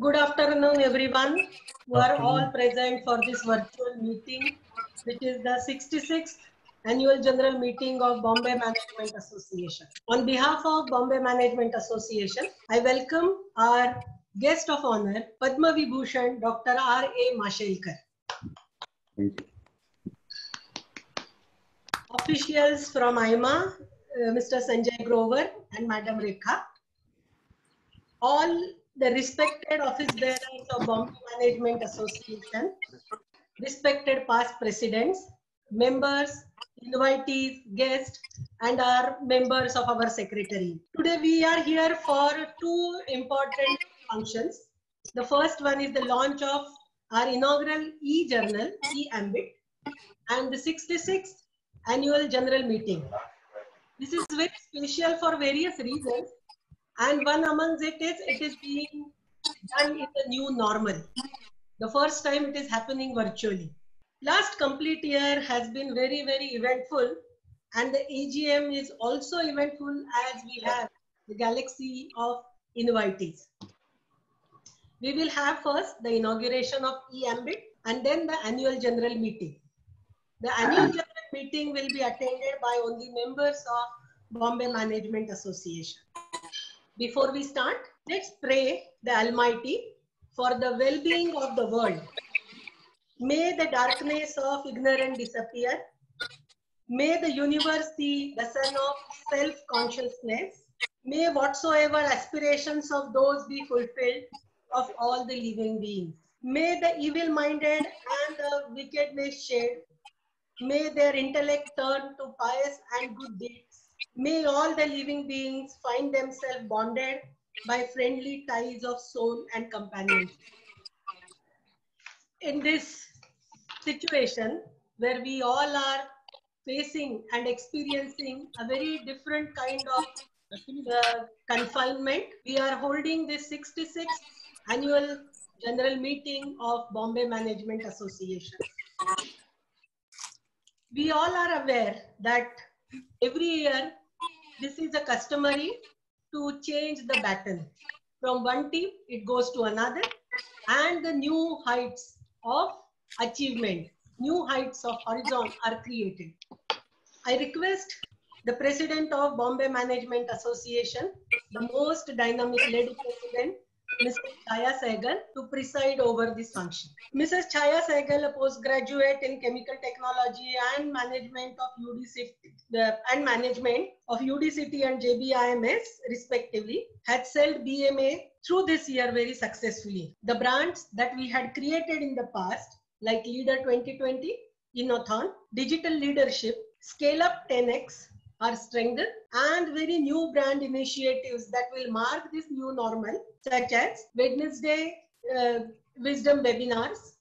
Good afternoon, everyone who are all present for this virtual meeting, which is the 66th Annual General Meeting of Bombay Management Association. On behalf of Bombay Management Association, I welcome our guest of honor, Padma Vibhushan, Dr. R.A. Mashelkar. Thank you. Officials from IMA, Mr. Sanjay Grover and Madam Rekha. All the respected office bearers of Bombay Management Association, respected past presidents, members, invitees, guests, and our members of our secretary. Today we are here for two important functions. The first one is the launch of our inaugural e-journal, e-ambit, and the 66th annual general meeting. This is very special for various reasons. And one amongst it is being done in the new normal. The first time it is happening virtually. Last complete year has been very, very eventful, and the AGM is also eventful as we have the galaxy of invitees. We will have first the inauguration of e-ambit and then the annual general meeting. The annual general meeting will be attended by only members of Bombay Management Association. Before we start, let's pray the Almighty for the well-being of the world. May the darkness of ignorance disappear. May the universe see the sun of self-consciousness. May whatsoever aspirations of those be fulfilled of all the living beings. May the evil-minded and the wickedness shed. May their intellect turn to pious and good deeds. May all the living beings find themselves bonded by friendly ties of soul and companionship. In this situation where we all are facing and experiencing a very different kind of confinement, we are holding this 66th annual general meeting of Bombay Management Association. We all are aware that every year this is a customary to change the baton. From one team, it goes to another, and the new heights of achievement, new heights of horizon are created. I request the President of Bombay Management Association, the most dynamic lady president, Mrs. Chaya Sehgal, to preside over this function. Mrs. Chaya Sehgal, a postgraduate in chemical technology and management of UDCT and JBIMS respectively, had sold BMA through this year very successfully. The brands that we had created in the past, like Leader 2020, Innothon, Digital Leadership, Scale Up 10X, are strengthened, and very new brand initiatives that will mark this new normal, such as Wednesday Wisdom Webinars,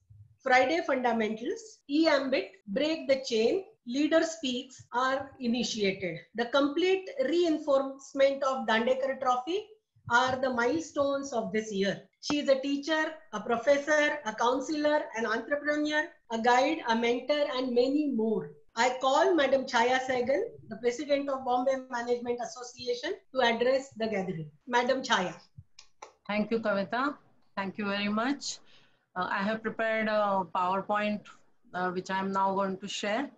Friday Fundamentals, e-ambit, Break the Chain, Leader Speaks are initiated. The complete reinforcement of Dandekar Trophy are the milestones of this year. She is a teacher, a professor, a counselor, an entrepreneur, a guide, a mentor, and many more. I call Madam Chaya Sehgal, the President of Bombay Management Association, to address the gathering. Madam Chaya. Thank you, Kavita. Thank you very much. I have prepared a PowerPoint, which I am now going to share.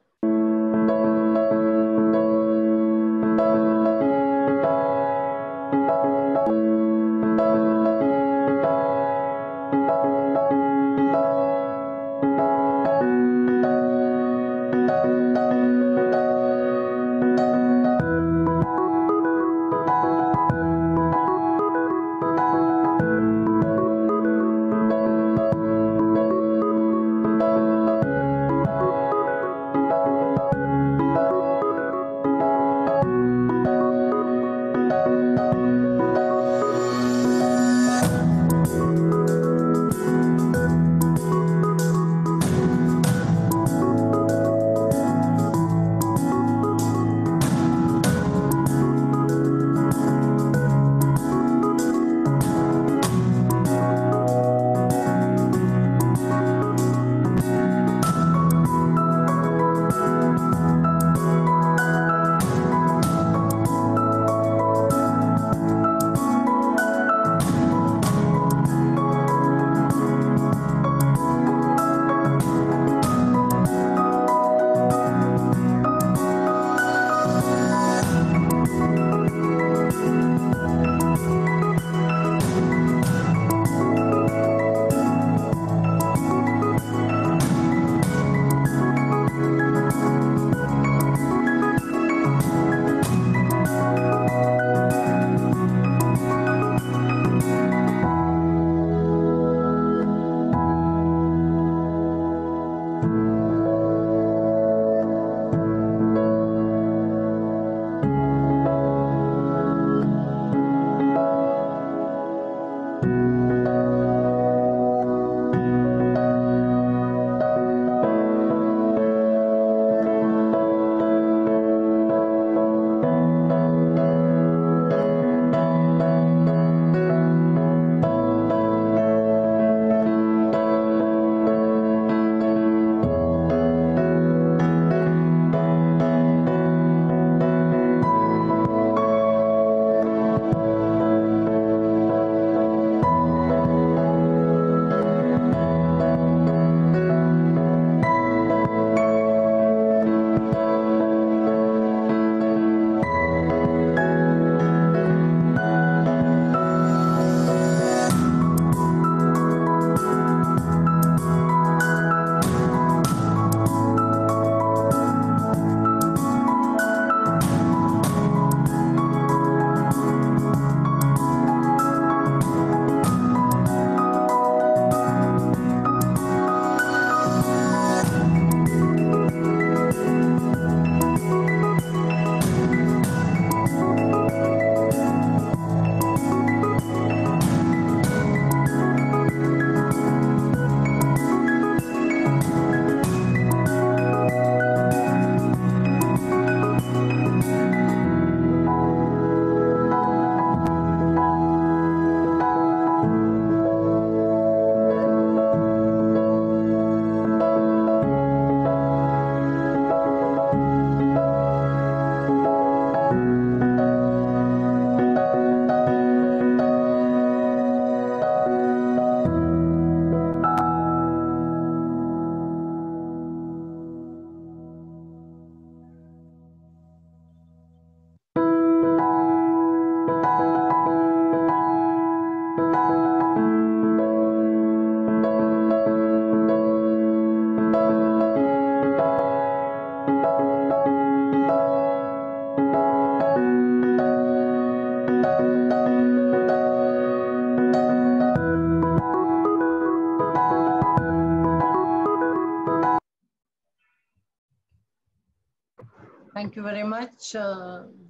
Thank you very much.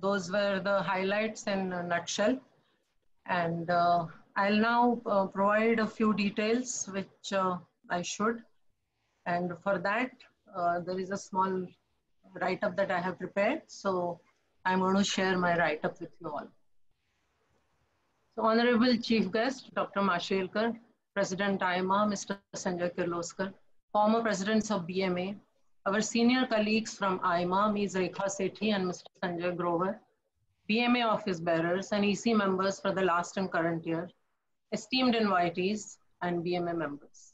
Those were the highlights in a nutshell. And I'll now provide a few details which I should. And for that, there is a small write-up that I have prepared. So I'm going to share my write-up with you all. So Honorable Chief Guest, Dr. Mashelkar, President IMA, Mr. Sanjay Kirloskar, former presidents of BMA, our senior colleagues from IMA, Ms. Rekha Sethi and Mr. Sanjay Grover, BMA office bearers and EC members for the last and current year, esteemed invitees and BMA members.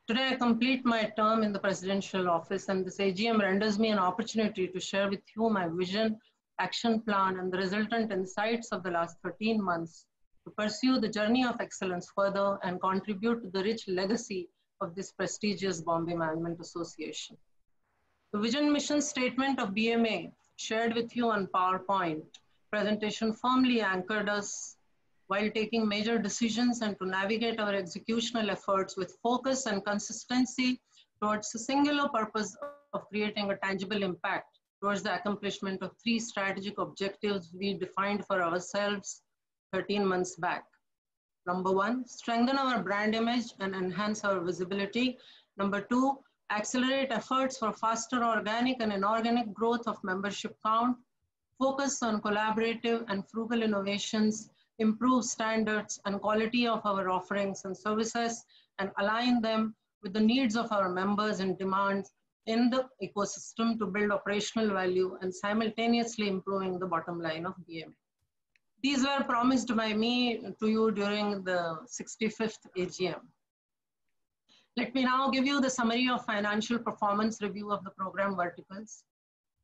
Today I complete my term in the presidential office, and this AGM renders me an opportunity to share with you my vision, action plan and the resultant insights of the last 13 months to pursue the journey of excellence further and contribute to the rich legacy of this prestigious Bombay Management Association. The vision mission statement of BMA shared with you on PowerPoint presentation firmly anchored us while taking major decisions and to navigate our executional efforts with focus and consistency towards the singular purpose of creating a tangible impact towards the accomplishment of 3 strategic objectives we defined for ourselves 13 months back. Number 1, strengthen our brand image and enhance our visibility. Number 2, accelerate efforts for faster organic and inorganic growth of membership count, focus on collaborative and frugal innovations, improve standards and quality of our offerings and services, and align them with the needs of our members and demands in the ecosystem to build operational value and simultaneously improving the bottom line of BMA. These were promised by me to you during the 65th AGM. Let me now give you the summary of financial performance review of the program verticals.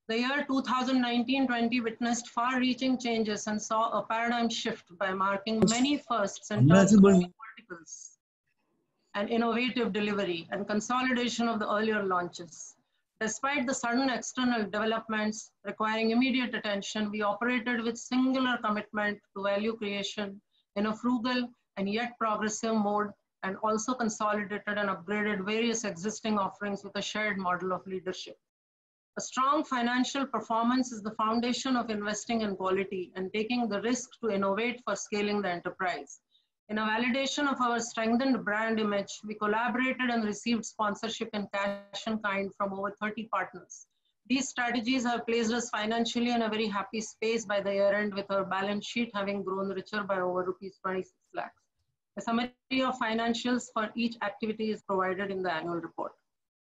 The year 2019-20 witnessed far-reaching changes and saw a paradigm shift by marking many firsts in terms of verticals and innovative delivery and consolidation of the earlier launches. Despite the sudden external developments requiring immediate attention, we operated with singular commitment to value creation in a frugal and yet progressive mode, and also consolidated and upgraded various existing offerings with a shared model of leadership. A strong financial performance is the foundation of investing in quality and taking the risk to innovate for scaling the enterprise. In a validation of our strengthened brand image, we collaborated and received sponsorship in cash and kind from over 30 partners. These strategies have placed us financially in a very happy space by the year end, with our balance sheet having grown richer by over rupees 26 lakhs. A summary of financials for each activity is provided in the annual report.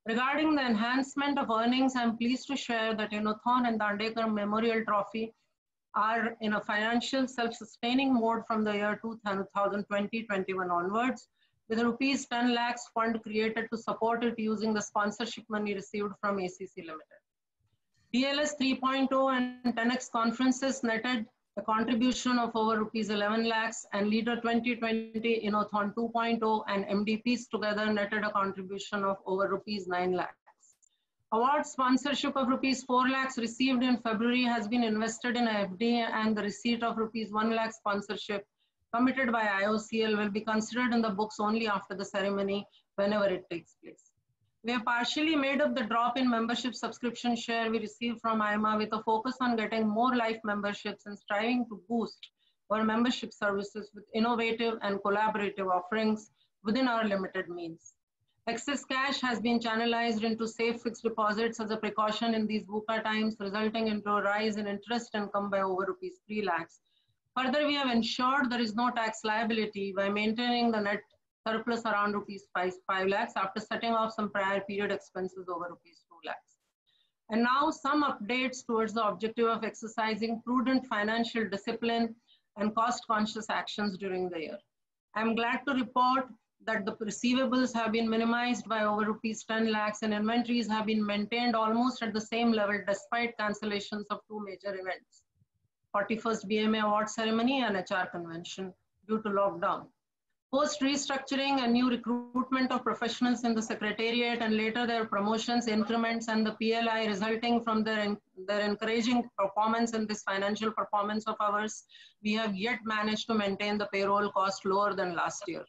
Regarding the enhancement of earnings, I am pleased to share that Innothon and Dandekar Memorial Trophy are in a financial self-sustaining mode from the year 2020-21 onwards, with a rupees 10 lakhs fund created to support it using the sponsorship money received from ACC Limited. DLS 3.0 and 10X conferences netted a contribution of over rupees 11 lakhs, and Leader 2020, Innothon 2.0 and MDPs together netted a contribution of over rupees 9 lakhs. Award sponsorship of rupees 4 lakhs received in February has been invested in a FD, and the receipt of rupees 1 lakh sponsorship committed by IOCL will be considered in the books only after the ceremony, whenever it takes place. We have partially made up the drop in membership subscription share we received from IMA, with a focus on getting more life memberships and striving to boost our membership services with innovative and collaborative offerings within our limited means. Excess cash has been channelized into safe fixed deposits as a precaution in these VUCA times, resulting into a rise in interest income by over rupees 3 lakhs. Further, we have ensured there is no tax liability by maintaining the net surplus around rupees 5 lakhs after setting off some prior period expenses over rupees 2 lakhs. And now some updates towards the objective of exercising prudent financial discipline and cost-conscious actions during the year. I am glad to report that the receivables have been minimized by over rupees 10 lakhs, and inventories have been maintained almost at the same level despite cancellations of two major events: 41st BMA award ceremony and HR convention due to lockdown. Post restructuring and new recruitment of professionals in the secretariat, and later their promotions, increments, and the PLI resulting from their encouraging performance in this financial performance of ours, we have yet managed to maintain the payroll cost lower than last year.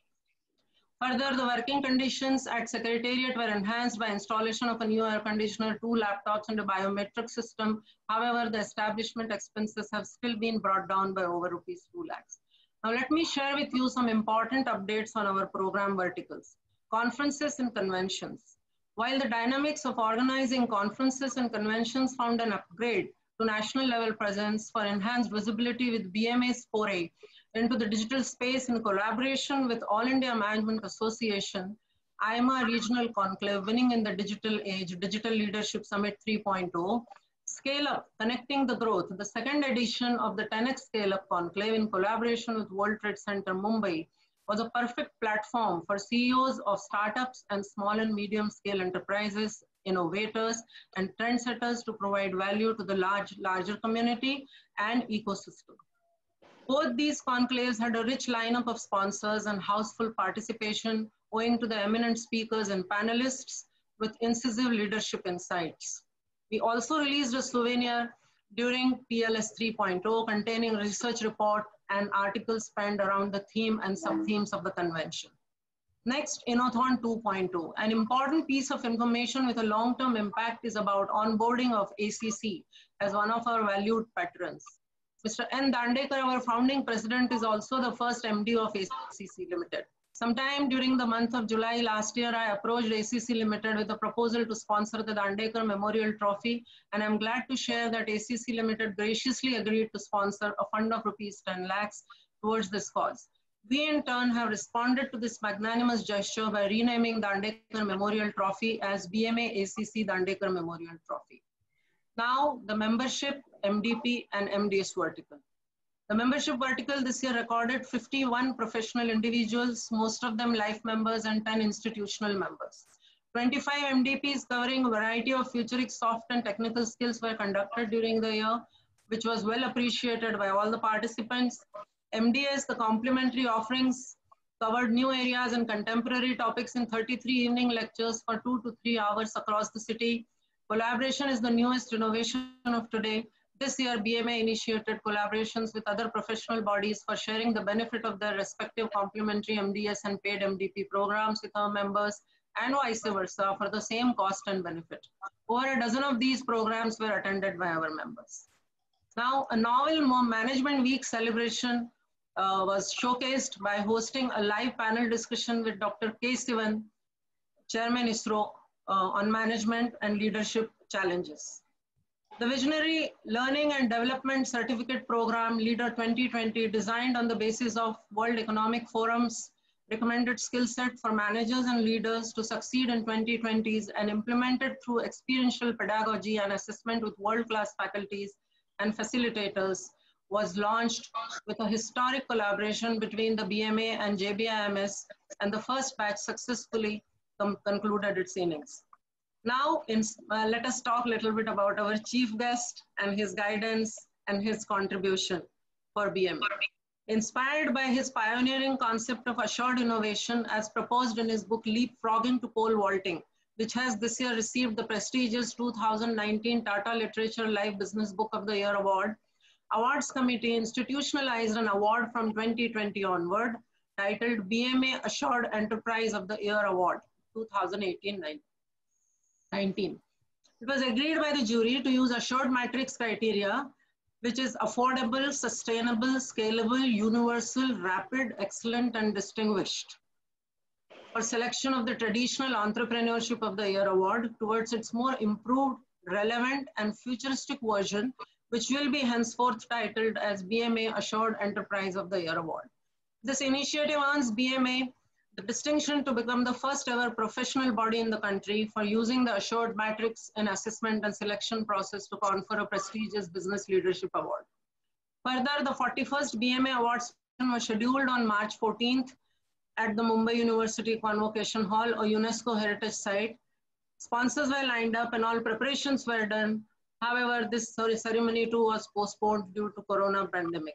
Further, the working conditions at Secretariat were enhanced by installation of a new air conditioner, 2 laptops, and a biometric system. However, the establishment expenses have still been brought down by over rupees 2 lakhs. Now, let me share with you some important updates on our program verticals. Conferences and conventions. While the dynamics of organizing conferences and conventions found an upgrade to national level presence for enhanced visibility with BMA's foray into the digital space in collaboration with All India Management Association, IMA Regional Conclave Winning in the Digital Age, Digital Leadership Summit 3.0, Scale Up, Connecting the Growth, the second edition of the 10X Scale Up Conclave in collaboration with World Trade Center Mumbai, was a perfect platform for CEOs of startups and small and medium scale enterprises, innovators, and trendsetters to provide value to the larger community and ecosystem. Both these conclaves had a rich lineup of sponsors and houseful participation owing to the eminent speakers and panelists with incisive leadership insights. We also released a souvenir during PLS 3.0 containing a research report and articles penned around the theme and sub-themes of the convention. Next, Innothon 2.0. An important piece of information with a long-term impact is about onboarding of ACC as one of our valued patrons. Mr. N. Dandekar, our founding president, is also the first MD of ACC Limited. Sometime during the month of July last year, I approached ACC Limited with a proposal to sponsor the Dandekar Memorial Trophy, and I'm glad to share that ACC Limited graciously agreed to sponsor a fund of rupees 10 lakhs towards this cause. We in turn have responded to this magnanimous gesture by renaming Dandekar Memorial Trophy as BMA ACC Dandekar Memorial Trophy. Now, the membership, MDP, and MDS vertical. The membership vertical this year recorded 51 professional individuals, most of them life members, and 10 institutional members. 25 MDPs covering a variety of futuristic soft and technical skills were conducted during the year, which was well appreciated by all the participants. MDS, the complementary offerings, covered new areas and contemporary topics in 33 evening lectures for 2 to 3 hours across the city. Collaboration is the newest innovation of today. This year, BMA initiated collaborations with other professional bodies for sharing the benefit of their respective complementary MDS and paid MDP programs with our members, and vice versa for the same cost and benefit. Over a dozen of these programs were attended by our members. Now, a novel Management Week celebration was showcased by hosting a live panel discussion with Dr. K. Sivan, Chairman ISRO, on management and leadership challenges. The Visionary Learning and Development Certificate Program Leader 2020, designed on the basis of World Economic Forum's recommended skill set for managers and leaders to succeed in 2020s and implemented through experiential pedagogy and assessment with world-class faculties and facilitators, was launched with a historic collaboration between the BMA and JBIMS, and the first batch successfully concluded its innings. Now, let us talk a little bit about our chief guest and his guidance and his contribution for BMA. Inspired by his pioneering concept of assured innovation as proposed in his book Leapfrogging to Pole Vaulting, which has this year received the prestigious 2019 Tata Literature Live Business Book of the Year Award, Awards Committee institutionalized an award from 2020 onward titled BMA Assured Enterprise of the Year Award 2018-19. It was agreed by the jury to use assured matrix criteria, which is affordable, sustainable, scalable, universal, rapid, excellent, and distinguished, for selection of the traditional Entrepreneurship of the Year Award towards its more improved, relevant, and futuristic version, which will be henceforth titled as BMA Assured Enterprise of the Year Award. This initiative earns BMA the distinction to become the first ever professional body in the country for using the assured matrix in assessment and selection process to confer a prestigious business leadership award. Further, the 41st BMA Awards was scheduled on March 14th at the Mumbai University Convocation Hall, a UNESCO heritage site. Sponsors were lined up and all preparations were done. However, this ceremony too was postponed due to Corona pandemic.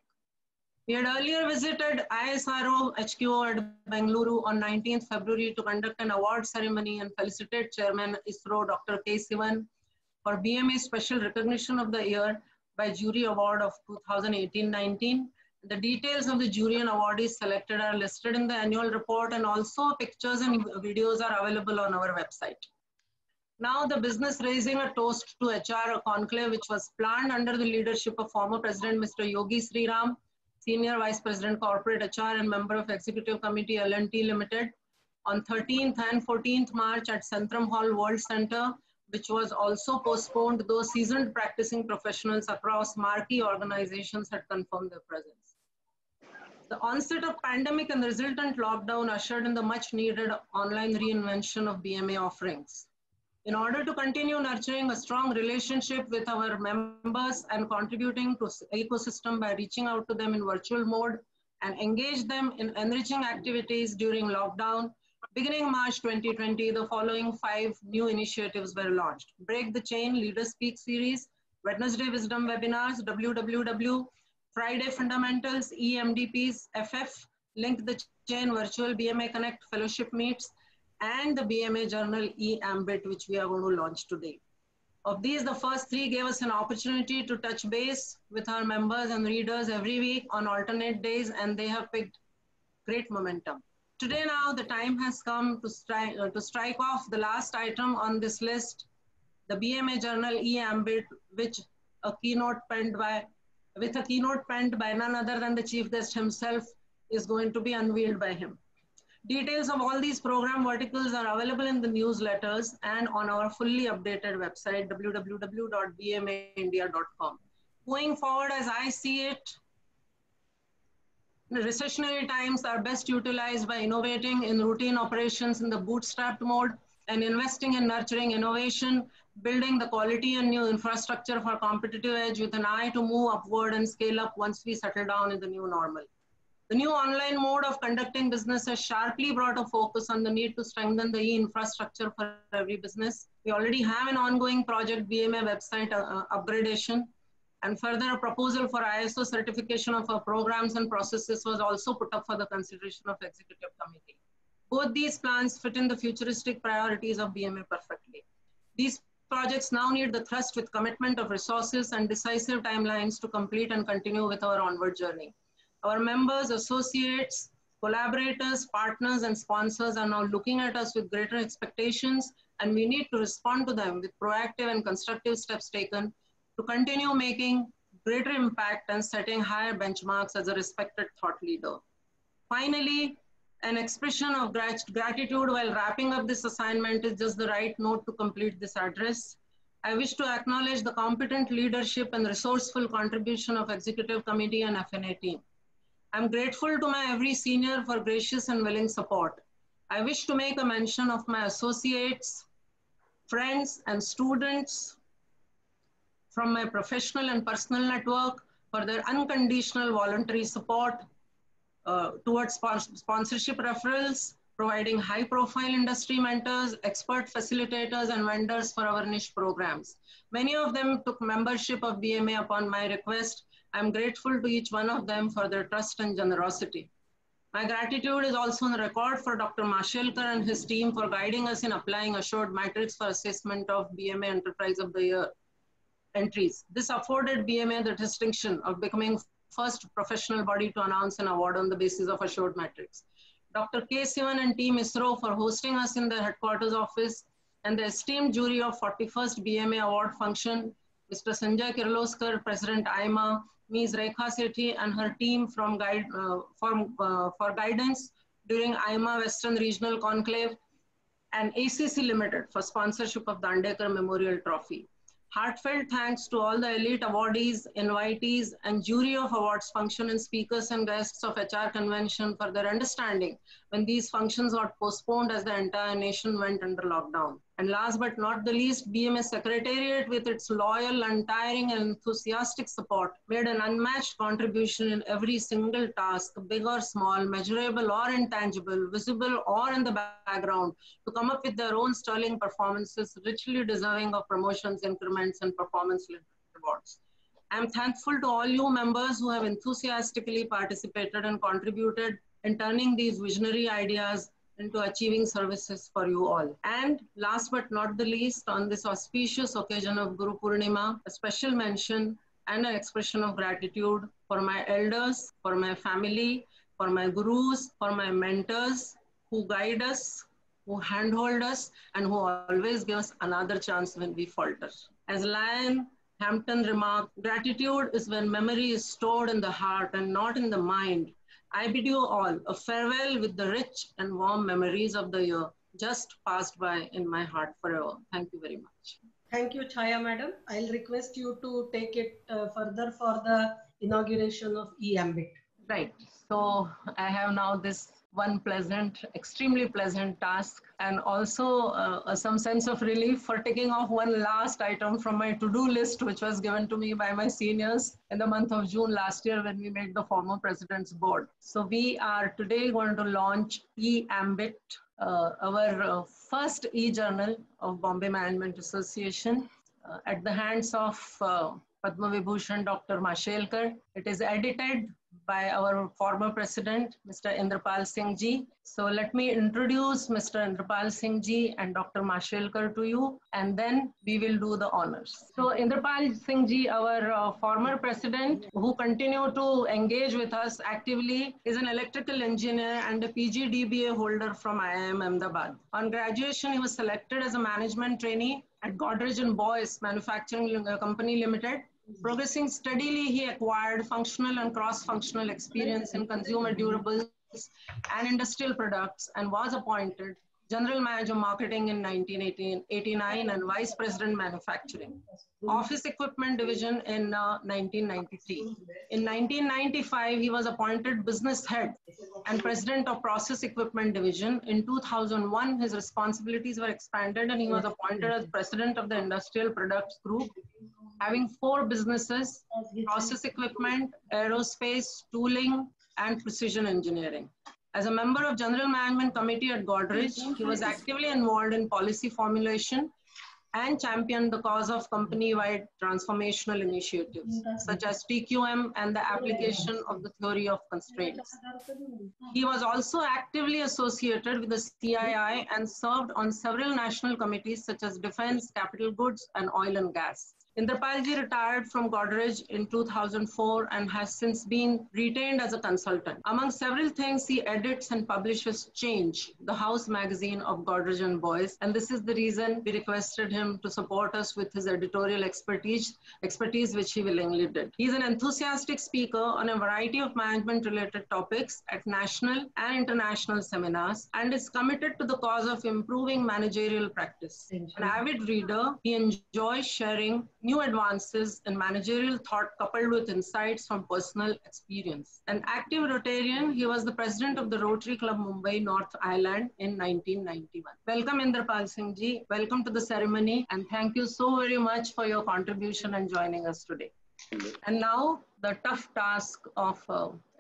We had earlier visited ISRO HQ at Bengaluru on 19th February to conduct an award ceremony and felicitate Chairman ISRO Dr. K. Sivan for BMA Special Recognition of the Year by Jury Award of 2018-19. The details of the jury and awardees selected are listed in the annual report, and also pictures and videos are available on our website. Now, the business raising a toast to HR, a conclave which was planned under the leadership of former President Mr. Yogi Sriram, Senior Vice President Corporate HR and member of Executive Committee L&T Limited, on 13th and 14th March at Centrum Hall World Center, which was also postponed, though seasoned practicing professionals across marquee organizations had confirmed their presence. The onset of pandemic and the resultant lockdown ushered in the much needed online reinvention of BMA offerings. In order to continue nurturing a strong relationship with our members and contributing to the ecosystem by reaching out to them in virtual mode and engage them in enriching activities during lockdown, beginning March 2020, the following 5 new initiatives were launched. Break the Chain Leaders Speak Series, Wednesday Wisdom Webinars, WWW, Friday Fundamentals, EMDPs, FF, Link the Chain Virtual BMA Connect Fellowship Meets, and the BMA Journal eAmbit, which we are going to launch today. Of these, the first 3 gave us an opportunity to touch base with our members and readers every week on alternate days, and they have picked great momentum. Today now, the time has come to strike off the last item on this list, the BMA Journal eAmbit, with a keynote penned by none other than the chief guest himself, is going to be unveiled by him. Details of all these program verticals are available in the newsletters and on our fully updated website, www.bmaindia.com. Going forward, as I see it, the recessionary times are best utilized by innovating in routine operations in the bootstrapped mode and investing in nurturing innovation, building the quality and new infrastructure for competitive edge with an eye to move upward and scale up once we settle down in the new normal. The new online mode of conducting business has sharply brought a focus on the need to strengthen the e-infrastructure for every business. We already have an ongoing project, BMA website upgradation, and further a proposal for ISO certification of our programs and processes was also put up for the consideration of Executive Committee. Both these plans fit in the futuristic priorities of BMA perfectly. These projects now need the thrust with commitment of resources and decisive timelines to complete and continue with our onward journey. Our members, associates, collaborators, partners, and sponsors are now looking at us with greater expectations, and we need to respond to them with proactive and constructive steps taken to continue making greater impact and setting higher benchmarks as a respected thought leader. Finally, an expression of gratitude while wrapping up this assignment is just the right note to complete this address. I wish to acknowledge the competent leadership and resourceful contribution of Executive Committee and FNA team. I'm grateful to my every senior for gracious and willing support. I wish to make a mention of my associates, friends, and students from my professional and personal network for their unconditional voluntary support towards sponsorship referrals, providing high-profile industry mentors, expert facilitators, and vendors for our niche programs. Many of them took membership of BMA upon my request. I'm grateful to each one of them for their trust and generosity. My gratitude is also on the record for Dr. Mashelkar and his team for guiding us in applying assured matrix for assessment of BMA Enterprise of the Year entries. This afforded BMA the distinction of becoming first professional body to announce an award on the basis of assured matrix. Dr. K. Sivan and team ISRO for hosting us in the headquarters office, and the esteemed jury of 41st BMA award function, Mr. Sanjay Kirloskar, President IMA, Ms. Rekha Sethi and her team from for guidance during IMA Western Regional Conclave, and ACC Limited for sponsorship of the Dandekar Memorial Trophy. Heartfelt thanks to all the elite awardees, invitees, and jury of awards function and speakers and guests of HR convention for their understanding when these functions got postponed as the entire nation went under lockdown. And last but not the least, BMA Secretariat with its loyal, untiring, and enthusiastic support made an unmatched contribution in every single task, big or small, measurable or intangible, visible or in the background, to come up with their own sterling performances, richly deserving of promotions, increments, and performance-linked rewards. I'm thankful to all you members who have enthusiastically participated and contributed in turning these visionary ideas into achieving services for you all. And last but not the least, on this auspicious occasion of Guru Purnima, a special mention and an expression of gratitude for my elders, for my family, for my gurus, for my mentors who guide us, who handhold us, and who always give us another chance when we falter. As Lyon Hampton remarked, gratitude is when memory is stored in the heart and not in the mind. I bid you all a farewell with the rich and warm memories of the year just passed by in my heart forever. Thank you very much. Thank you, Chaya Madam. I'll request you to take it further for the inauguration of eAmbit. Right. So I have now this one pleasant, extremely pleasant task, and also some sense of relief for taking off one last item from my to-do list, which was given to me by my seniors in the month of June last year when we made the former president's board. So we are today going to launch eAmbit, our first e-journal of Bombay Management Association, at the hands of Padma Vibhushan Dr. Mashelkar. It is edited by our former president, Mr. Indrapal Singh Ji. So let me introduce Mr. Indrapal Singh Ji and Dr. Mashelkar to you, and then we will do the honors. So Indrapal Singh Ji, our former president, who continue to engage with us actively, is an electrical engineer and a PG DBA holder from IIM Ahmedabad. On graduation, he was selected as a management trainee at Godrej & Boyce Manufacturing Company Limited. Progressing steadily, he acquired functional and cross-functional experience in consumer durables and industrial products and was appointed General Manager Marketing in 1989 and Vice President Manufacturing, Office Equipment Division in 1993. In 1995, he was appointed Business Head and President of Process Equipment Division. In 2001, his responsibilities were expanded and he was appointed as President of the Industrial Products Group, having 4 businesses: process equipment, aerospace, tooling, and precision engineering. As a member of General Management Committee at Godrej, he was actively involved in policy formulation and championed the cause of company-wide transformational initiatives, such as TQM and the application of the theory of constraints. He was also actively associated with the CII and served on several national committees such as Defense, Capital Goods, and Oil and Gas. Indrapalji retired from Godrej in 2004 and has since been retained as a consultant. Among several things, he edits and publishes Change, the house magazine of Godrej and Boys, and this is the reason we requested him to support us with his editorial expertise which he willingly did. He is an enthusiastic speaker on a variety of management-related topics at national and international seminars and is committed to the cause of improving managerial practice. An avid reader, he enjoys sharing new advances in managerial thought coupled with insights from personal experience. An active Rotarian, he was the president of the Rotary Club Mumbai North Island in 1991. Welcome Indrapal Singh ji, welcome to the ceremony, and thank you so very much for your contribution and joining us today. And now the tough task of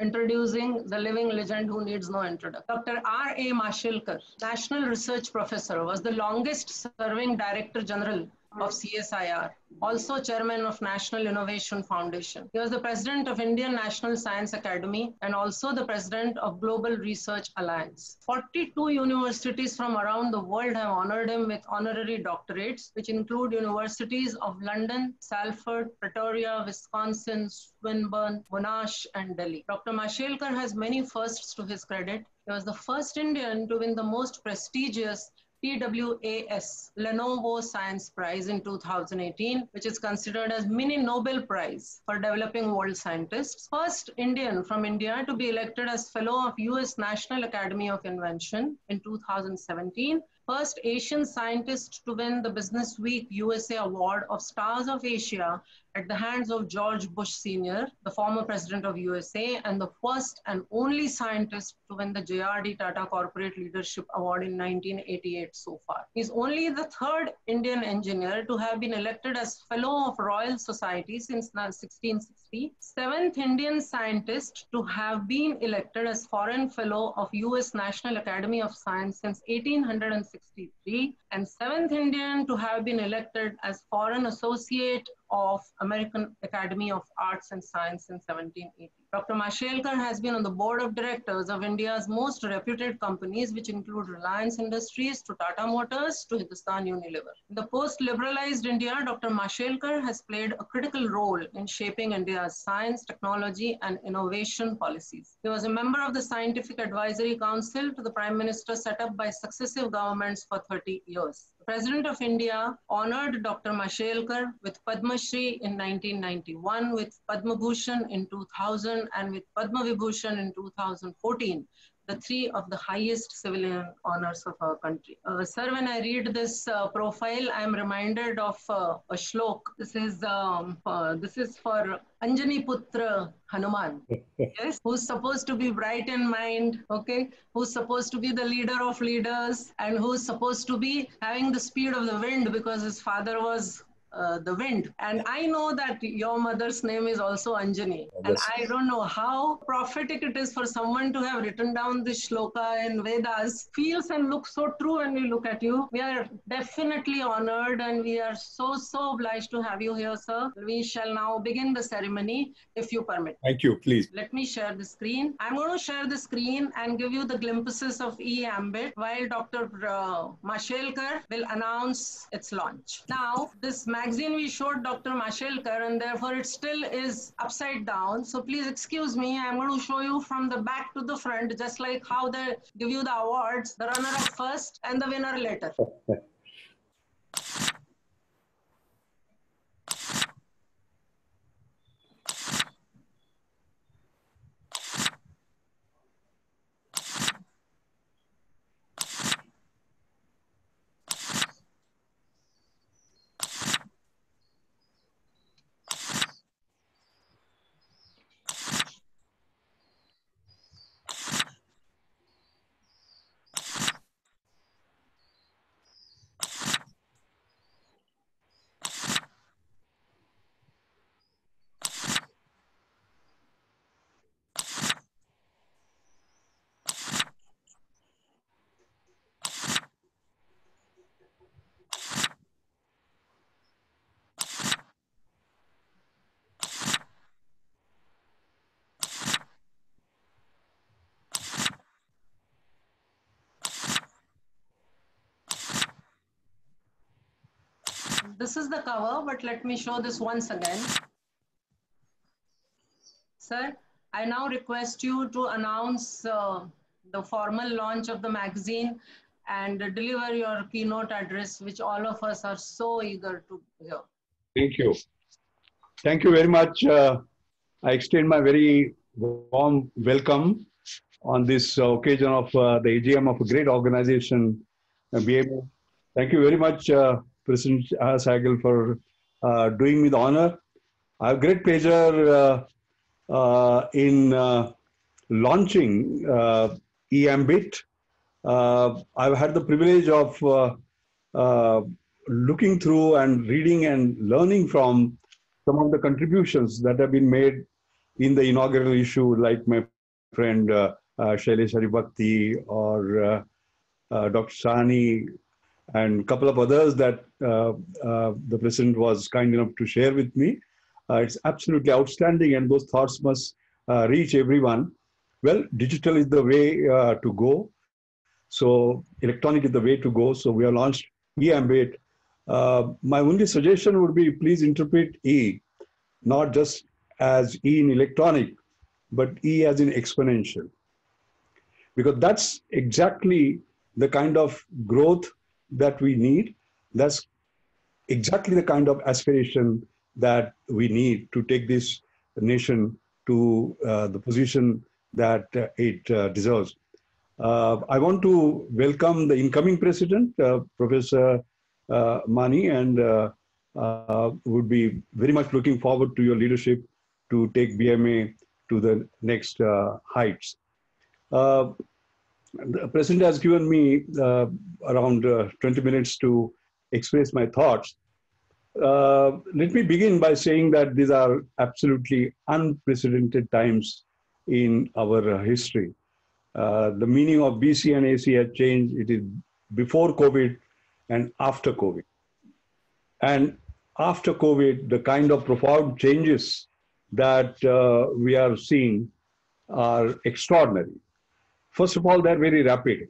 introducing the living legend who needs no introduction. Dr. R.A. Mashelkar, National Research Professor, was the longest serving Director General of CSIR, also chairman of National Innovation Foundation. He was the president of Indian National Science Academy and also the president of Global Research Alliance. 42 universities from around the world have honored him with honorary doctorates, which include universities of London, Salford, Pretoria, Wisconsin, Swinburne, Monash, and Delhi. Dr. Mashelkar has many firsts to his credit. He was the first Indian to win the most prestigious PWAS, Lenovo Science Prize in 2018, which is considered as mini Nobel Prize for developing world scientists. First Indian from India to be elected as Fellow of US National Academy of Invention in 2017. First Asian scientist to win the Business Week USA Award of Stars of Asia at the hands of George Bush Sr., the former president of USA, and the first and only scientist to win the JRD Tata Corporate Leadership Award in 1988 so far. He's only the third Indian engineer to have been elected as Fellow of Royal Society since 1660, seventh Indian scientist to have been elected as Foreign Fellow of US National Academy of Science since 1863, and seventh Indian to have been elected as Foreign Associate of American Academy of Arts and Science in 1780. Dr. Mashelkar has been on the board of directors of India's most reputed companies, which include Reliance Industries to Tata Motors to Hindustan Unilever. In the post-liberalized India, Dr. Mashelkar has played a critical role in shaping India's science, technology, and innovation policies. He was a member of the Scientific Advisory Council to the Prime Minister set up by successive governments for 30 years. The President of India honored Dr. Mashelkar with Padma Shri in 1991, with Padma Bhushan in 2000, and with Padma Vibhushan in 2014, the three of the highest civilian honors of our country. Sir, when I read this profile, I am reminded of a shlok. This is for Anjani Putra Hanuman, yes, who's supposed to be bright in mind, okay, who's supposed to be the leader of leaders, and who's supposed to be having the speed of the wind because his father was the wind. And I know that your mother's name is also Anjani. And I don't know how prophetic it is for someone to have written down this shloka in Vedas. Feels and looks so true when we look at you. We are definitely honored and we are so obliged to have you here, sir. We shall now begin the ceremony, if you permit. Thank you, please. Let me share the screen. I'm going to share the screen and give you the glimpses of eAmbit while Dr. Mashelkar will announce its launch. Now, this magazine we showed Dr. Mashelkar, and therefore it still is upside down. So please excuse me. I'm going to show you from the back to the front, just like how they give you the awards, the runner-up first and the winner later. This is the cover, but let me show this once again. Sir, I now request you to announce the formal launch of the magazine and deliver your keynote address, which all of us are so eager to hear. Thank you. Thank you very much. I extend my very warm welcome on this occasion of the AGM of a great organization, BMA. Thank you very much, President Sahgal, for doing me the honor. I have great pleasure in launching eAmbit. I've had the privilege of looking through and reading and learning from some of the contributions that have been made in the inaugural issue, like my friend Shailesh Haribhakti or Dr. Sani and a couple of others that the President was kind enough to share with me. It's absolutely outstanding, and those thoughts must reach everyone. Well, digital is the way to go. So electronic is the way to go. So we have launched eAmbit. My only suggestion would be, please interpret E, not just as E in electronic, but E as in exponential. Because that's exactly the kind of growth that we need. That's exactly the kind of aspiration that we need to take this nation to the position that it deserves. I want to welcome the incoming president, Professor Mani, and would be very much looking forward to your leadership to take BMA to the next heights. The President has given me around 20 minutes to express my thoughts. Let me begin by saying that these are absolutely unprecedented times in our history. The meaning of BC and AC has changed. It is before COVID and after COVID. And after COVID, the kind of profound changes that we are seeing are extraordinary. First of all, they're very rapid.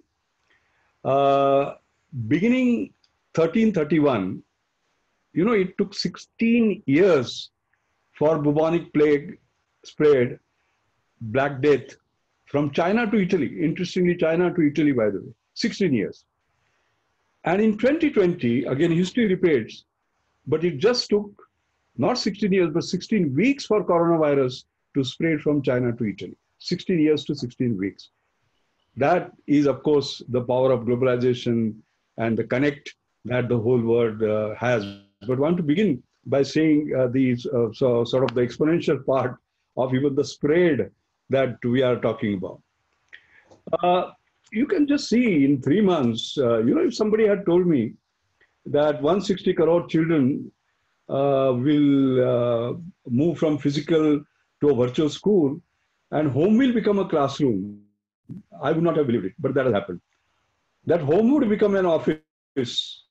Beginning 1331, you know, it took 16 years for bubonic plague spread, Black Death, from China to Italy. Interestingly, China to Italy, by the way, 16 years. And in 2020, again, history repeats, but it just took not 16 years, but 16 weeks for coronavirus to spread from China to Italy. 16 years to 16 weeks. That is, of course, the power of globalization and the connect that the whole world has. But I want to begin by saying so sort of the exponential part of even the spread that we are talking about. You can just see in 3 months, you know, if somebody had told me that 160 crore children will move from physical to a virtual school and home will become a classroom, I would not have believed it, but that has happened. That home would become an office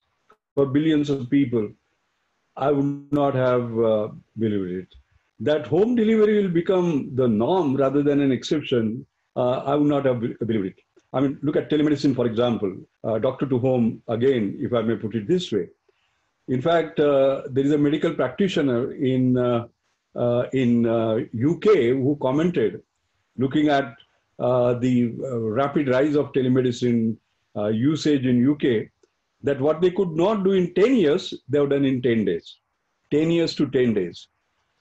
for billions of people, I would not have believed it. That home delivery will become the norm rather than an exception, I would not have believed it. I mean, look at telemedicine, for example, doctor to home, again, if I may put it this way. In fact, there is a medical practitioner in UK who commented, looking at the rapid rise of telemedicine usage in UK, that what they could not do in 10 years, they have done in 10 days. 10 years to 10 days.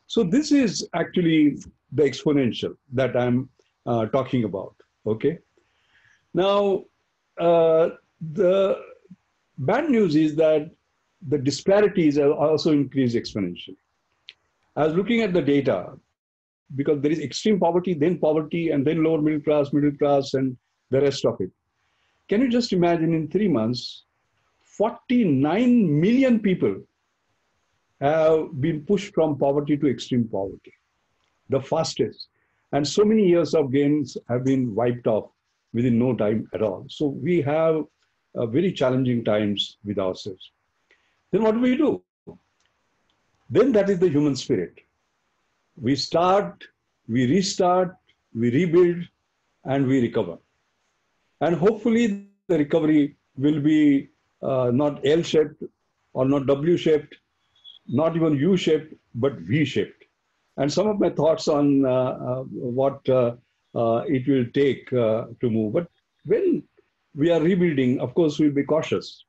So this is actually the exponential that I'm talking about, okay? Now, the bad news is that the disparities have also increased exponentially. I was looking at the data, because there is extreme poverty, and then lower middle class, and the rest of it. Can you just imagine in 3 months, 49 million people have been pushed from poverty to extreme poverty, the fastest. And so many years of gains have been wiped off within no time at all. So we have very challenging times with ourselves. Then what do? Then that is the human spirit. We start, we restart, we rebuild, and we recover. And hopefully the recovery will be not L-shaped or not W-shaped, not even U-shaped, but V-shaped. And some of my thoughts on what it will take to move. But when we are rebuilding, of course, we'll be cautious.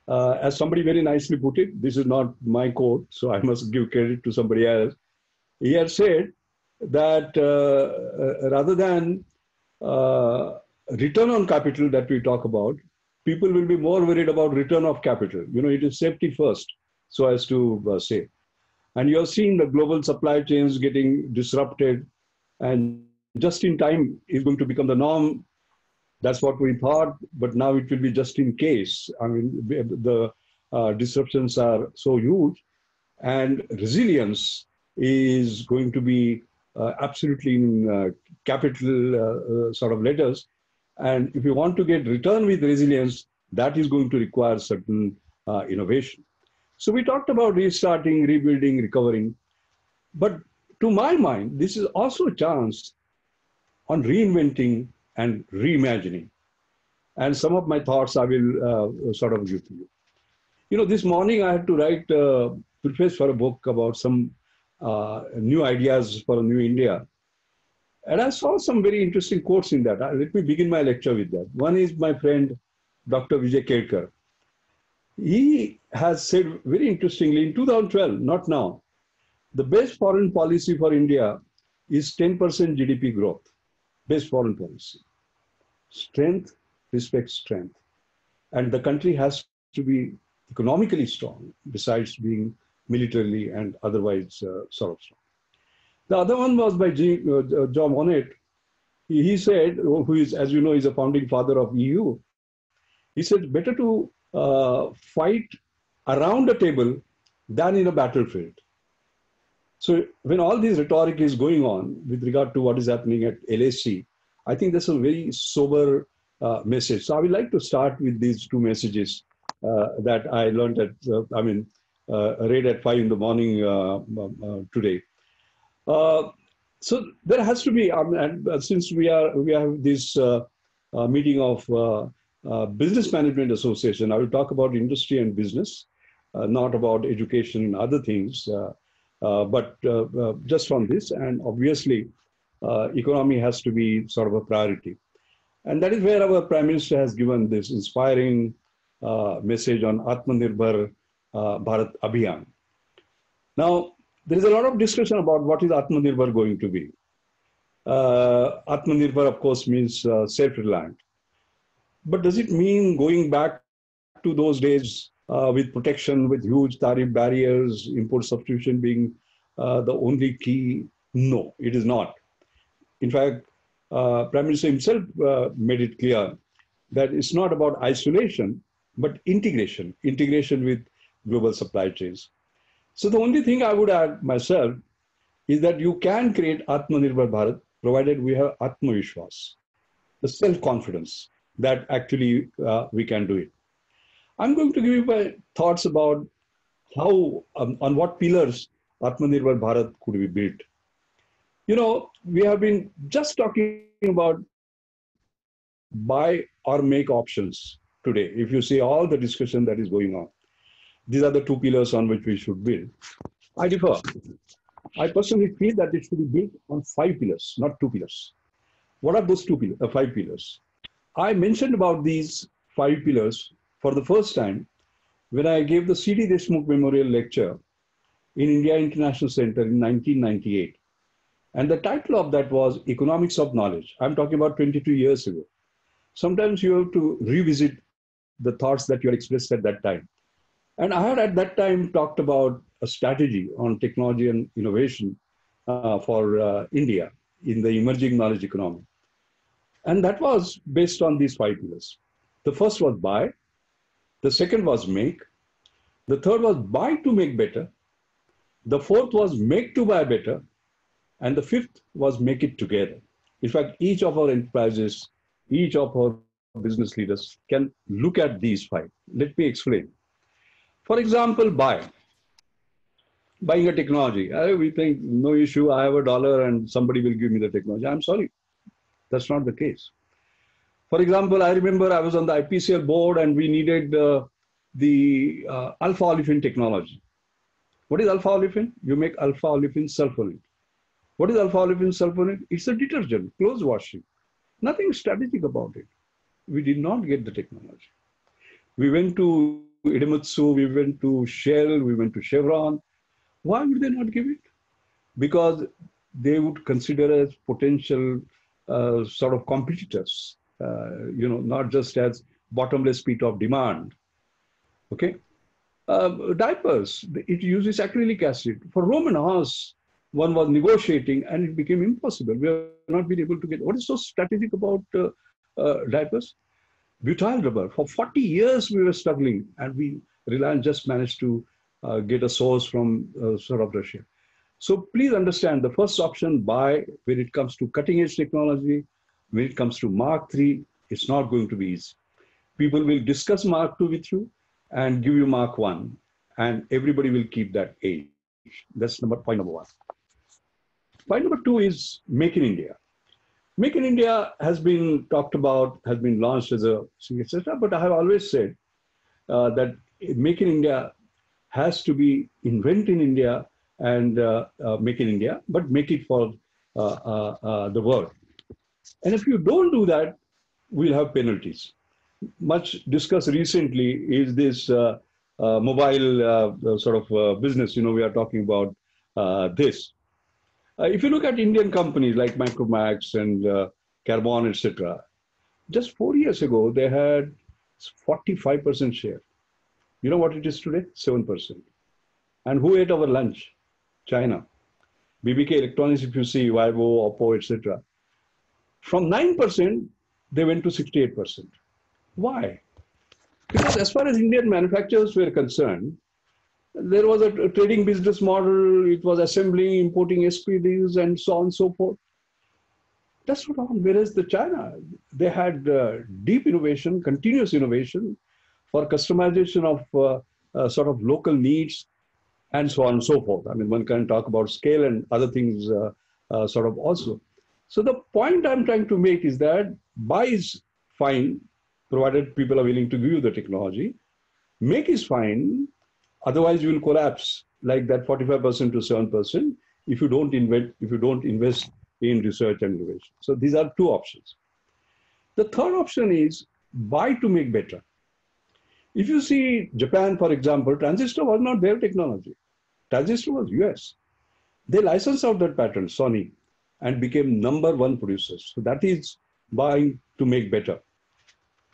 As somebody very nicely put it, this is not my quote, so I must give credit to somebody else. He had said that rather than return on capital that we talk about, people will be more worried about return of capital. You know, it is safety first, so as to say. And you're seeing the global supply chains getting disrupted, and just in time is going to become the norm. That's what we thought, but now it will be just in case. I mean, the disruptions are so huge, and resilience is going to be absolutely in capital sort of letters. And if you want to get return with resilience, that is going to require certain innovation. So we talked about restarting, rebuilding, recovering. But to my mind, this is also a chance on reinventing and reimagining. And some of my thoughts I will sort of give to you. You know, this morning I had to write a preface for a book about some new ideas for a new India. And I saw some very interesting quotes in that. Let me begin my lecture with that. One is my friend, Dr. Vijay Kedkar. He has said very interestingly in 2012, not now, the best foreign policy for India is 10% GDP growth. Best foreign policy. Strength respects strength. And the country has to be economically strong, besides being militarily and otherwise sort of strong. The other one was by John Monnet. He said, who is, as you know, is a founding father of EU. He said, better to fight around a table than in a battlefield. So when all this rhetoric is going on with regard to what is happening at LAC, I think that's a very sober message. So I would like to start with these two messages that I learned at, read at 5 in the morning today. So there has to be, and since we have this meeting of Business Management Association, I will talk about industry and business, not about education and other things, but just on this. And obviously, economy has to be sort of a priority. And that is where our Prime Minister has given this inspiring message on Atmanirbhar Bharat Abhiyan. Now, there is a lot of discussion about what is Atmanirbhar going to be. Atmanirbhar, of course, means self-reliant. But does it mean going back to those days with protection, with huge tariff barriers, import substitution being the only key? No, it is not. In fact, Prime Minister himself made it clear that it's not about isolation, but integration with global supply chains. So the only thing I would add myself is that you can create Atmanirbhar Bharat provided we have Atmavishwas, the self-confidence that actually we can do it. I'm going to give you my thoughts about how, on what pillars Atmanirbhar Bharat could be built. You know, we have been just talking about buy or make options today. If you see all the discussion that is going on, these are the two pillars on which we should build. I differ. I personally feel that it should be built on 5 pillars, not 2 pillars. What are those 5 pillars? I mentioned about these 5 pillars for the first time when I gave the C.D. Deshmukh Memorial Lecture in India International Center in 1998. And the title of that was Economics of Knowledge. I'm talking about 22 years ago. Sometimes you have to revisit the thoughts that you had expressed at that time. And I had at that time talked about a strategy on technology and innovation for India in the emerging knowledge economy. And that was based on these 5 pillars. The first was buy. The second was make. The third was buy to make better. The fourth was make to buy better. And the fifth was make it together. In fact, each of our enterprises, each of our business leaders can look at these 5. Let me explain. For example, buying a technology. We think, no issue, I have $1 and somebody will give me the technology. I'm sorry, that's not the case. For example, I remember I was on the IPCL board and we needed the alpha olefin technology. What is alpha olefin? You make alpha olefin sulfonate. What is alpha olefin sulfonate? It's a detergent, clothes washing. Nothing strategic about it. We did not get the technology. We went to Idemitsu, we went to Shell, we went to Chevron. Why would they not give it? Because they would consider as potential sort of competitors, not just as bottomless pit of demand. Okay. Diapers, it uses acrylic acid. For Roman horse, one was negotiating and it became impossible. We have not been able to get. What is so strategic about diapers? Butyl rubber. For 40 years we were struggling, and Reliance just managed to get a source from sort of Russia. So please understand, the first option, buy, when it comes to cutting edge technology, when it comes to Mark III, it's not going to be easy. People will discuss Mark II with you and give you Mark I, and everybody will keep that age. That's point number one. Point number two is Make in India. Make in India has been talked about, has been launched as a etc. But I have always said that Make in India has to be invent in India and make in India, but make it for the world. And if you don't do that, we'll have penalties. Much discussed recently is this mobile sort of business. We are talking about this. If you look at Indian companies like Micromax and Carbon, etc., just 4 years ago, they had 45% share. You know what it is today? 7%. And who ate our lunch? China. BBK Electronics, if you see, Vivo, Oppo, etc. From 9%, they went to 68%. Why? Because as far as Indian manufacturers were concerned, there was a trading business model, it was assembling, importing SPDs, and so on and so forth. That's what happened. Whereas the China, they had deep innovation, continuous innovation for customization of sort of local needs, and so on and so forth. I mean, one can talk about scale and other things sort of also. So the point I'm trying to make is that buy is fine, provided people are willing to give you the technology. Make is fine, otherwise you will collapse like that 45% to 7% if you don't invest in research and innovation. So these are two options. The third option is buy to make better. If you see Japan, for example, transistor was not their technology. Transistor was US. They licensed out that patent, Sony, and became #1 producers. So that is buying to make better.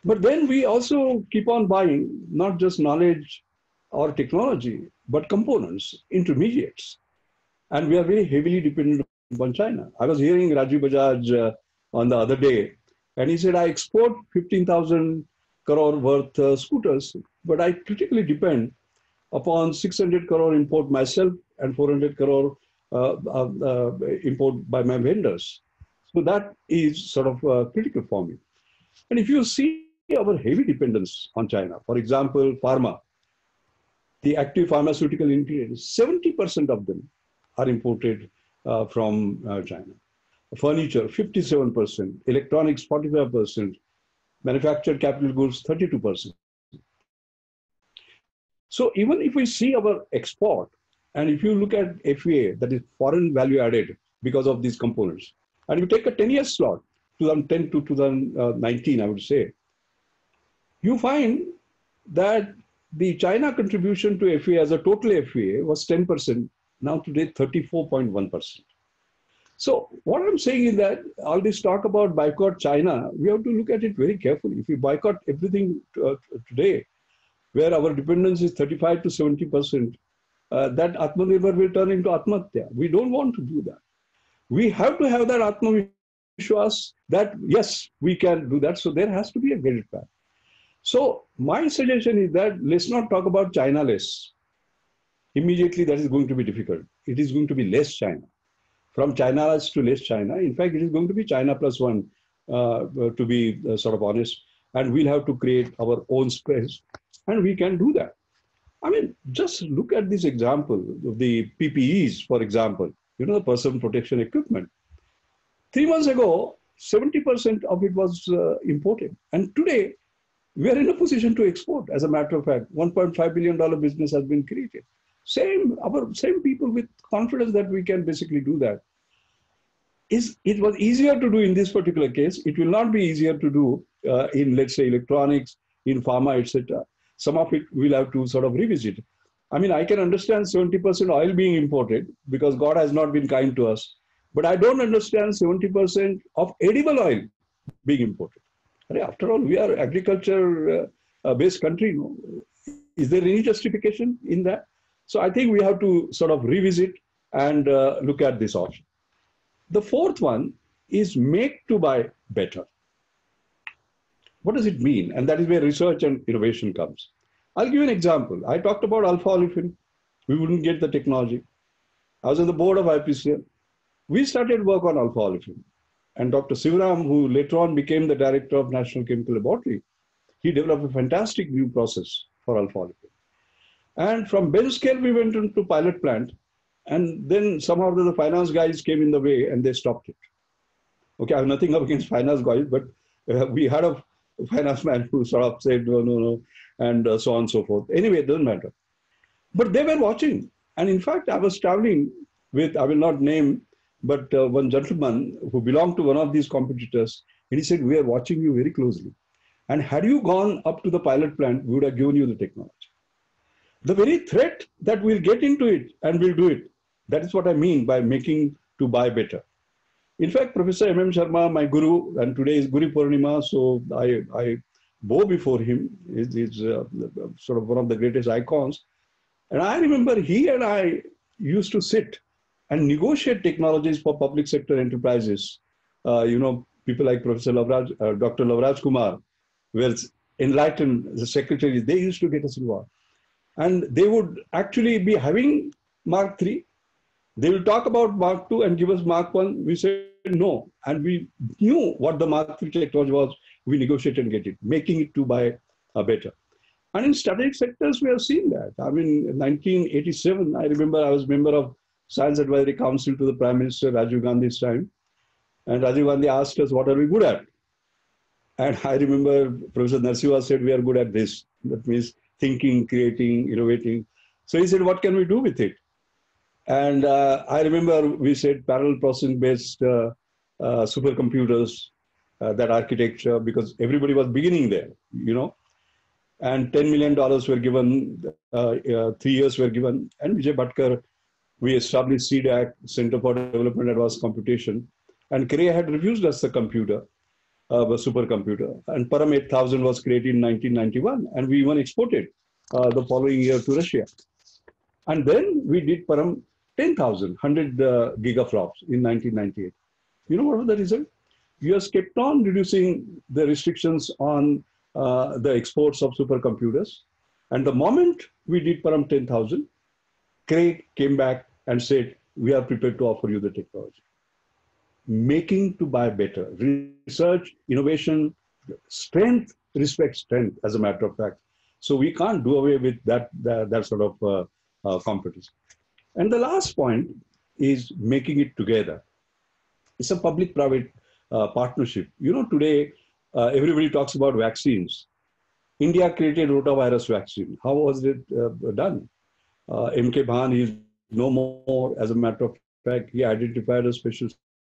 But then we also keep on buying not just knowledge or technology, but components, intermediates. And we are very heavily dependent on China. I was hearing Rajiv Bajaj on the other day, and he said, I export 15,000 crore worth scooters, but I critically depend upon 600 crore import myself and 400 crore import by my vendors. So that is sort of critical for me. And if you see our heavy dependence on China, for example, pharma, the active pharmaceutical ingredients, 70% of them are imported from China. Furniture, 57%, electronics, 45%, manufactured capital goods, 32%. So even if we see our export, and if you look at FEA, that is foreign value added because of these components, and you take a 10-year slot, 2010 to 2019, I would say, you find that the China contribution to FEA as a total FEA was 10%, now today 34.1%. So what I'm saying is that all this talk about boycott China, we have to look at it very carefully. If we boycott everything today, where our dependence is 35 to 70%, that Atmanirbhar will turn into Atmahatya. We don't want to do that. We have to have that Atmavishwas that, yes, we can do that. So there has to be a credit path. So my suggestion is that let's not talk about China less. Immediately that is going to be difficult. It is going to be less China. From China less to less China. In fact, it is going to be China +1, to be sort of honest. And we'll have to create our own space. And we can do that. I mean, just look at this example of the PPEs, for example, the personal protection equipment. 3 months ago, 70% of it was imported. And today, we are in a position to export. As a matter of fact, $1.5 billion business has been created. Our same people with confidence that we can basically do that. It was easier to do in this particular case. It will not be easier to do in, let's say, electronics, in pharma, etc. Some of it we'll have to sort of revisit. I mean, I can understand 70% oil being imported because God has not been kind to us. But I don't understand 70% of edible oil being imported. After all, we are agriculture-based country. No? Is there any justification in that? So I think we have to sort of revisit and look at this option. The fourth one is make to buy better. What does it mean? And that is where research and innovation comes. I'll give you an example. I talked about alpha olefin. We wouldn't get the technology. I was on the board of IPCL. We started work on alpha olefin. And Dr. Sivaram, who later on became the director of National Chemical Laboratory, he developed a fantastic new process for alpha olefin. And from bench scale, we went into pilot plant. And then somehow the finance guys came in the way and they stopped it. Okay, I have nothing up against finance guys, but we had a finance man who sort of said, no, and so on and so forth. Anyway, it doesn't matter. But they were watching. And in fact, I was traveling with, I will not name, but one gentleman who belonged to one of these competitors, and he said, we are watching you very closely. And had you gone up to the pilot plant, we would have given you the technology. The very threat that we'll get into it and we'll do it. That is what I mean by making to buy better. In fact, Professor M.M. Sharma, my guru, and today is Guru Purnima, so I bow before him. He's sort of one of the greatest icons. And I remember he and I used to sit and negotiate technologies for public sector enterprises. People like Professor Dr. Lavraj Kumar, were enlightened, the secretaries, they used to get us involved. And they would actually be having Mark III. They will talk about Mark II and give us Mark I. We said no. And we knew what the Mark III technology was. We negotiated and get it, making it to buy better. And in strategic sectors, we have seen that. I mean, in 1987, I remember I was member of Science Advisory Council to the Prime Minister Rajiv Gandhi's time. And Rajiv Gandhi asked us, what are we good at? And I remember Professor Narasimha said, we are good at this. That means thinking, creating, innovating. So he said, what can we do with it? And I remember we said parallel processing based supercomputers, that architecture, because everybody was beginning there, and $10 million were given, 3 years were given. And Vijay Bhatkar, we established CDAC, Center for Development Advanced Computation. And Korea had refused us the computer, a supercomputer. And Param 8000 was created in 1991. And we even exported the following year to Russia. And then we did Param 10,000, 100 gigaflops in 1998. You know what was the result? US kept on reducing the restrictions on the exports of supercomputers. And the moment we did Param 10,000, Craig came back and said, we are prepared to offer you the technology. Making to buy better. Research, innovation, strength, respect strength, as a matter of fact. So we can't do away with that sort of competition. And the last point is making it together. It's a public-private partnership. Today, everybody talks about vaccines. India created rotavirus vaccine. How was it done? M.K. Bhan is no more. As a matter of fact, he identified a special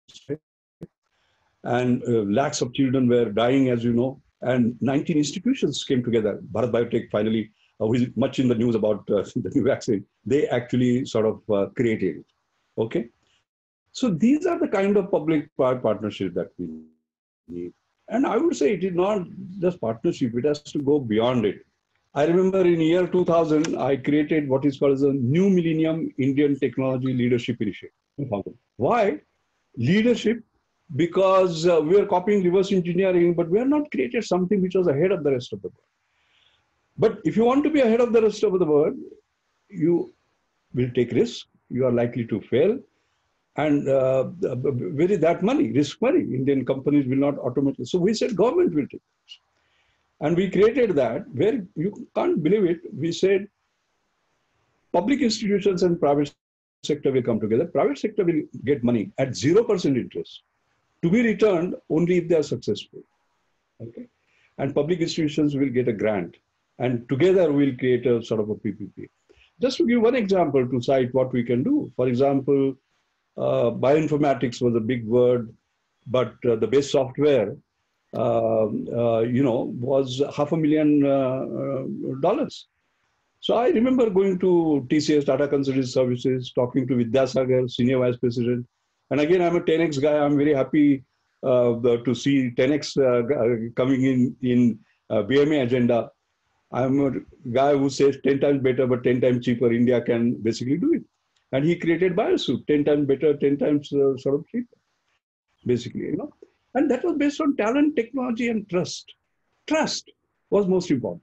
strain. And lakhs of children were dying, as you know. And 19 institutions came together. Bharat Biotech finally, who is much in the news about the new vaccine, they actually sort of created it. Okay? So these are the kind of public-private partnership that we need. And I would say it is not just partnership, it has to go beyond it. I remember in year 2000, I created what is called as a New Millennium Indian Technology Leadership Initiative. Why? Leadership, because we are copying reverse engineering, but we have not created something which was ahead of the rest of the world. But if you want to be ahead of the rest of the world, you will take risks, you are likely to fail. And very that money, risk money, Indian companies will not automatically. So we said government will take this. And we created that where you can't believe it. We said public institutions and private sector will come together. Private sector will get money at 0% interest to be returned only if they are successful. Okay? And public institutions will get a grant. And together we'll create a sort of a PPP. Just to give one example to cite what we can do. For example, bioinformatics was a big word, but the base software, was $500,000. So I remember going to TCS, Tata Consultancy Services, talking to Vidyasagar, Senior Vice President. And again, I'm a 10X guy. I'm very happy to see 10X coming in BMA agenda. I'm a guy who says 10 times better, but 10 times cheaper. India can basically do it. And he created BioSuit, 10 times better, 10 times sort of cheaper, basically, And that was based on talent, technology, and trust. Trust was most important.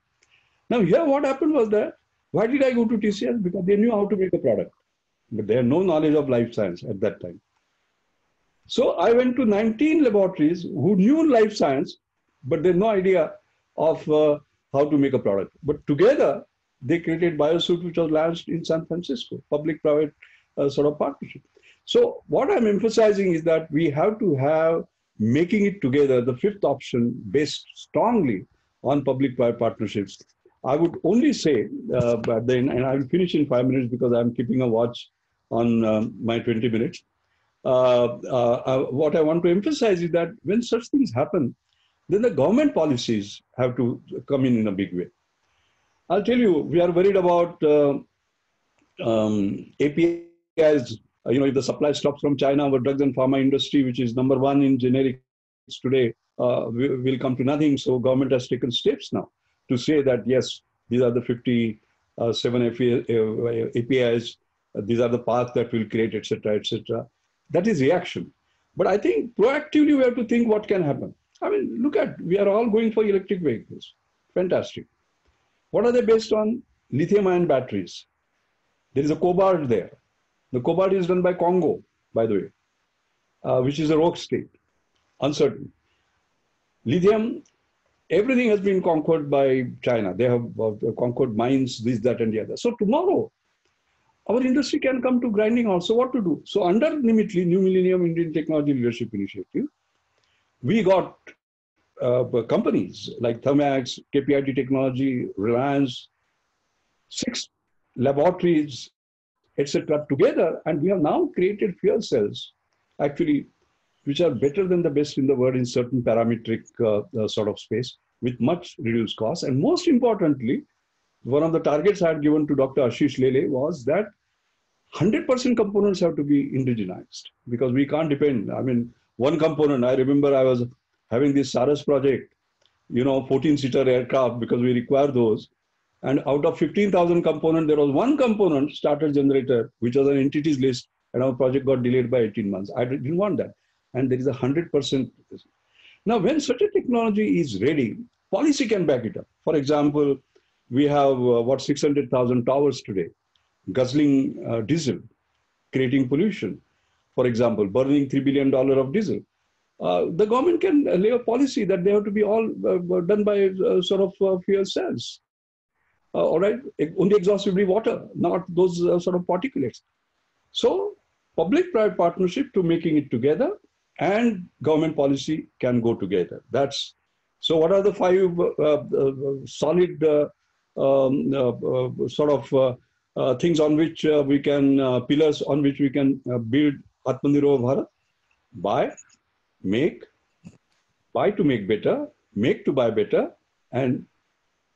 Now, here what happened was that, why did I go to TCS? Because they knew how to make a product, but they had no knowledge of life science at that time. So I went to 19 laboratories who knew life science, but they had no idea of how to make a product. But together, they created BioSuit, which was launched in San Francisco, public-private sort of partnership. So what I'm emphasizing is that we have to have making it together, the fifth option, based strongly on public-private partnerships. I would only say, but then, and I will finish in 5 minutes because I'm keeping a watch on my 20 minutes. What I want to emphasize is that when such things happen, then the government policies have to come in a big way. I'll tell you, we are worried about APIs. If the supply stops from China, our drugs and pharma industry, which is number one in generics today, will come to nothing. So government has taken steps now to say that, yes, these are the 57 APIs, these are the paths that will create, etc., etc. That is reaction. But I think proactively we have to think what can happen. I mean, look at, we are all going for electric vehicles. Fantastic. What are they based on? Lithium-ion batteries. There is a cobalt there. The cobalt is done by Congo, by the way, which is a rogue state, uncertain. Lithium, everything has been conquered by China. They have conquered mines, this, that, and the other. So tomorrow, our industry can come to grinding also. What to do? So under NIMITLI, New Millennium Indian Technology Leadership Initiative, we got companies like Thermax, KPIT Technology, Reliance, 6 laboratories, etc. together, and we have now created fuel cells, actually, which are better than the best in the world in certain parametric sort of space, with much reduced cost. And most importantly, one of the targets I had given to Dr. Ashish Lele was that 100% components have to be indigenized, because we can't depend. I mean, one component, I remember I was having this SARAS project, 14-seater aircraft, because we require those. And out of 15,000 components, there was one component, starter generator, which was an entities list, and our project got delayed by 18 months. I didn't want that. And there is 100%. Now, when such a technology is ready, policy can back it up. For example, we have 600,000 towers today, guzzling diesel, creating pollution. For example, burning $3 billion of diesel. The government can lay a policy that they have to be all done by fuel cells. All right, only exhaustively water, not those sort of particulates. So public-private partnership to making it together, and government policy can go together. That's so. What are the 5 solid things on which we can pillars on which we can build Atmanirbhar Bharat? Buy, make, buy to make better, make to buy better, and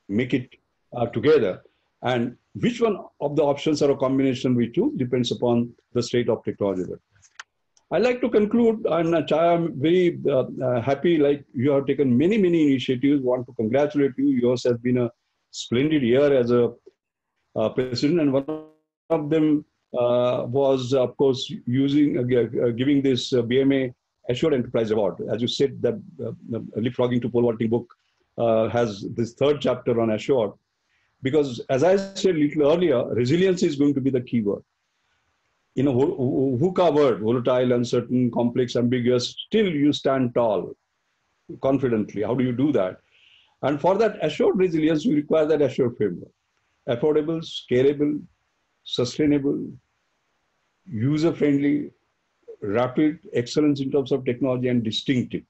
make it together. And which one of the options or a combination we choose depends upon the state of technology. I'd like to conclude, and Chaya, I'm very happy, like you have taken many, many initiatives. Want to congratulate you. Yours has been a splendid year as a president, and one of them was, of course, giving this BMA Assured Enterprise Award. As you said, that Leapfrogging to Pole Vaulting book has this 3rd chapter on Assured. Because as I said a little earlier, resilience is going to be the key word. In a VUCA word, volatile, uncertain, complex, ambiguous, still you stand tall, confidently. How do you do that? And for that assured resilience, you require that assured framework. Affordable, scalable, sustainable, user-friendly, rapid, excellence in terms of technology, and distinctive.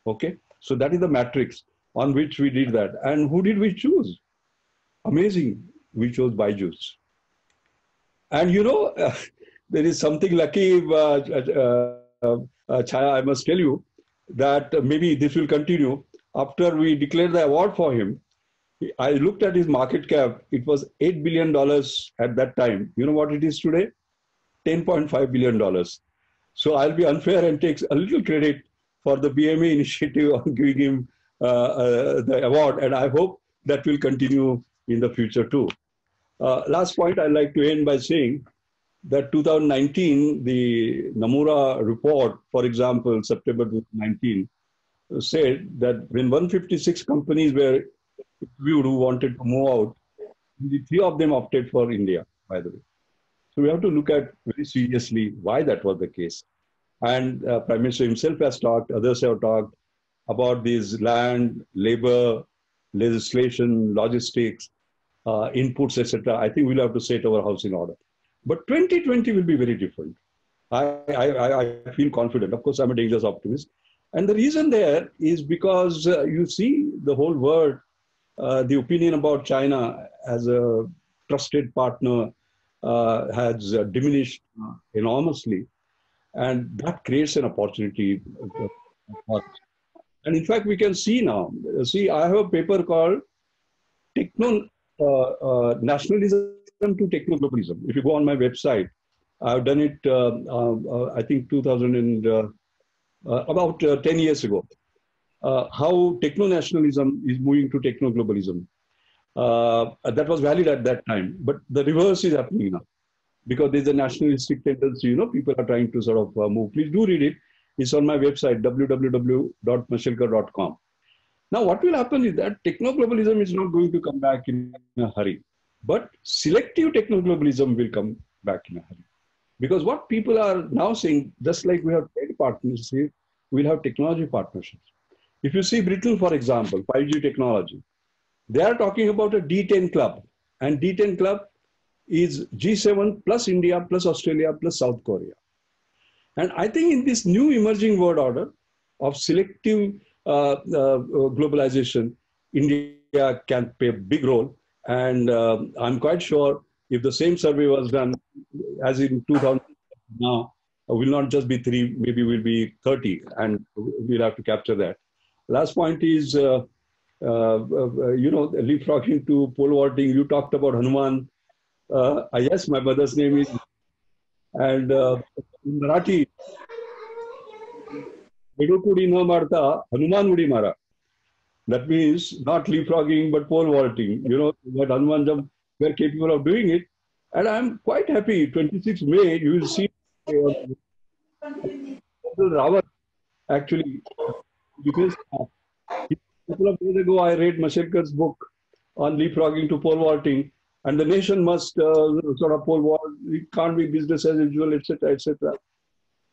Okay? So that is the matrix on which we did that. And who did we choose? Amazing. We chose Byju's. And you know, there is something lucky, Chaya, I must tell you, that maybe this will continue. After we declared the award for him, I looked at his market cap. It was $8 billion at that time. You know what it is today? $10.5 billion. So I'll be unfair and take a little credit for the BMA initiative of giving him the award. And I hope that will continue in the future too. Last point, I'd like to end by saying that 2019, the Nomura report, for example, September 2019, said that when 156 companies were interviewed who wanted to move out, the three of them opted for India, by the way. So we have to look at very seriously why that was the case. And Prime Minister himself has talked, others have talked about these land, labor, legislation, logistics, inputs, etc. I think we'll have to set our house in order. But 2020 will be very different. I feel confident. Of course, I'm a dangerous optimist. And the reason there is because you see the whole world, the opinion about China as a trusted partner has diminished enormously. And that creates an opportunity. And in fact, we can see now. See, I have a paper called Nationalism to Techno-Globalism. If you go on my website, I've done it, I think, about 10 years ago. How techno-nationalism is moving to techno-globalism. That was valid at that time, but the reverse is happening now. Because there's a nationalistic tendency, you know, people are trying to sort of move. Please do read it. It's on my website, www.mashelkar.com. Now, what will happen is that techno-globalism is not going to come back in a hurry, but selective techno-globalism will come back in a hurry. Because what people are now saying, just like we have trade partnerships, we'll have technology partnerships. If you see Britain, for example, 5G technology, they are talking about a D10 club, and D10 club is G7 plus India plus Australia plus South Korea. And I think in this new emerging world order of selective globalization, India can play a big role. And I'm quite sure if the same survey was done as in 2000 now, will not just be 3, maybe will be 30, and we'll have to capture that. Last point is, you know, leapfrogging to pole vaulting. You talked about Hanuman. Yes, my mother's name is, and in Marathi, Hanuman Udi Mara. That means not leapfrogging, but pole vaulting. You know, that Hanuman jump, we're capable of doing it. And I'm quite happy. 26 May, you will see Rawat actually, because a couple of days ago, I read Mashelkar's book on leapfrogging to pole vaulting. And the nation must sort of pole vault. It can't be business as usual, etc., etc.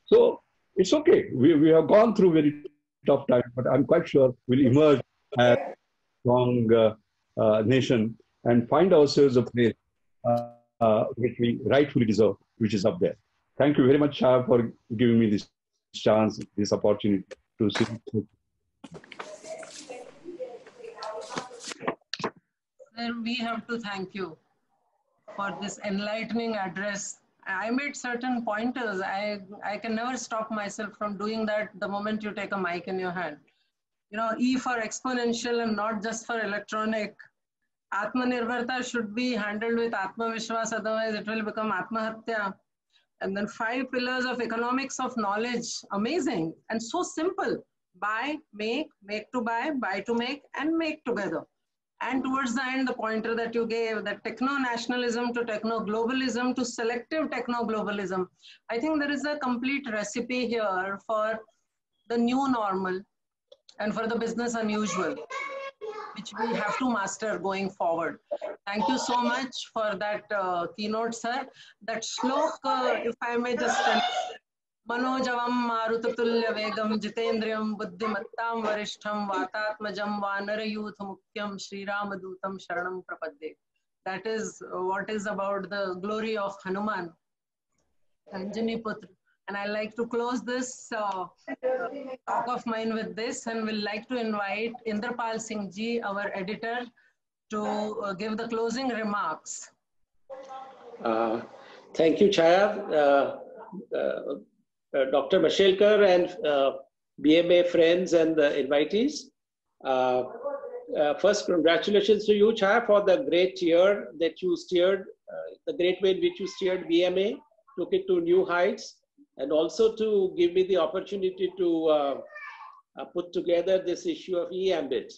So it's okay. We have gone through very tough time, but I'm quite sure we'll emerge as a strong nation and find ourselves a place which we rightfully deserve, which is up there. Thank you very much, Shah, for giving me this chance, this opportunity to see. Sir, we have to thank you for this enlightening address. I made certain pointers. I can never stop myself from doing that the moment you take a mic in your hand. You know, E for exponential and not just for electronic. Atmanirbharta should be handled with Atmavishwas, otherwise it will become Atmahatya. And then 5 pillars of economics of knowledge. Amazing and so simple. Buy, make to buy to make, and make together. And towards the end, the pointer that you gave, that techno-nationalism to techno-globalism to selective techno-globalism. I think there is a complete recipe here for the new normal and for the business unusual, which we have to master going forward. Thank you so much for that keynote, sir. That shlok, if I may just tell, Manojavam Marutatulya Vegam Jitendriyam Buddhimattam Varishtham Vatatmajam Vanarayuth Mukyam Sri Ramadutam Sharanam Prapadde. That is what is about the glory of Hanuman, Anjani Putra. And I like to close this talk of mine with this, and will like to invite Indrapal Singh Ji, our editor, to give the closing remarks. Thank you, Chaya. Dr. Mashelkar and BMA friends and the invitees. First, congratulations to you, Chaya, for the great year that you steered, the great way in which you steered BMA, took it to new heights, and also to give me the opportunity to put together this issue of eAmbit.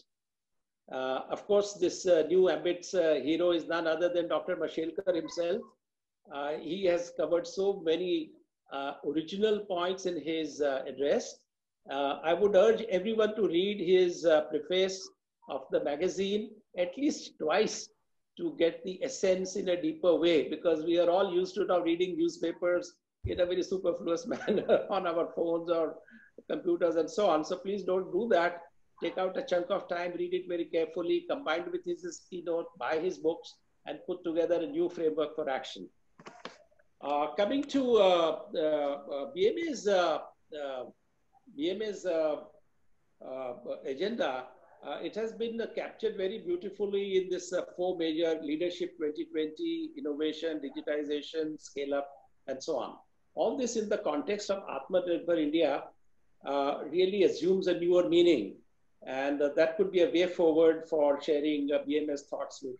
Of course, this new Ambit's hero is none other than Dr. Mashelkar himself. He has covered so many original points in his address. I would urge everyone to read his preface of the magazine at least twice to get the essence in a deeper way, because we are all used to now reading newspapers in a very superfluous manner on our phones or computers and so on. So please don't do that. Take out a chunk of time, read it very carefully, combined with his keynote, buy his books, and put together a new framework for action. Coming to BMA's agenda, it has been captured very beautifully in this 4 major: leadership 2020, innovation, digitization, scale up, and so on. All this in the context of Atmanirbhar India really assumes a newer meaning. And that could be a way forward for sharing BMA's thoughts with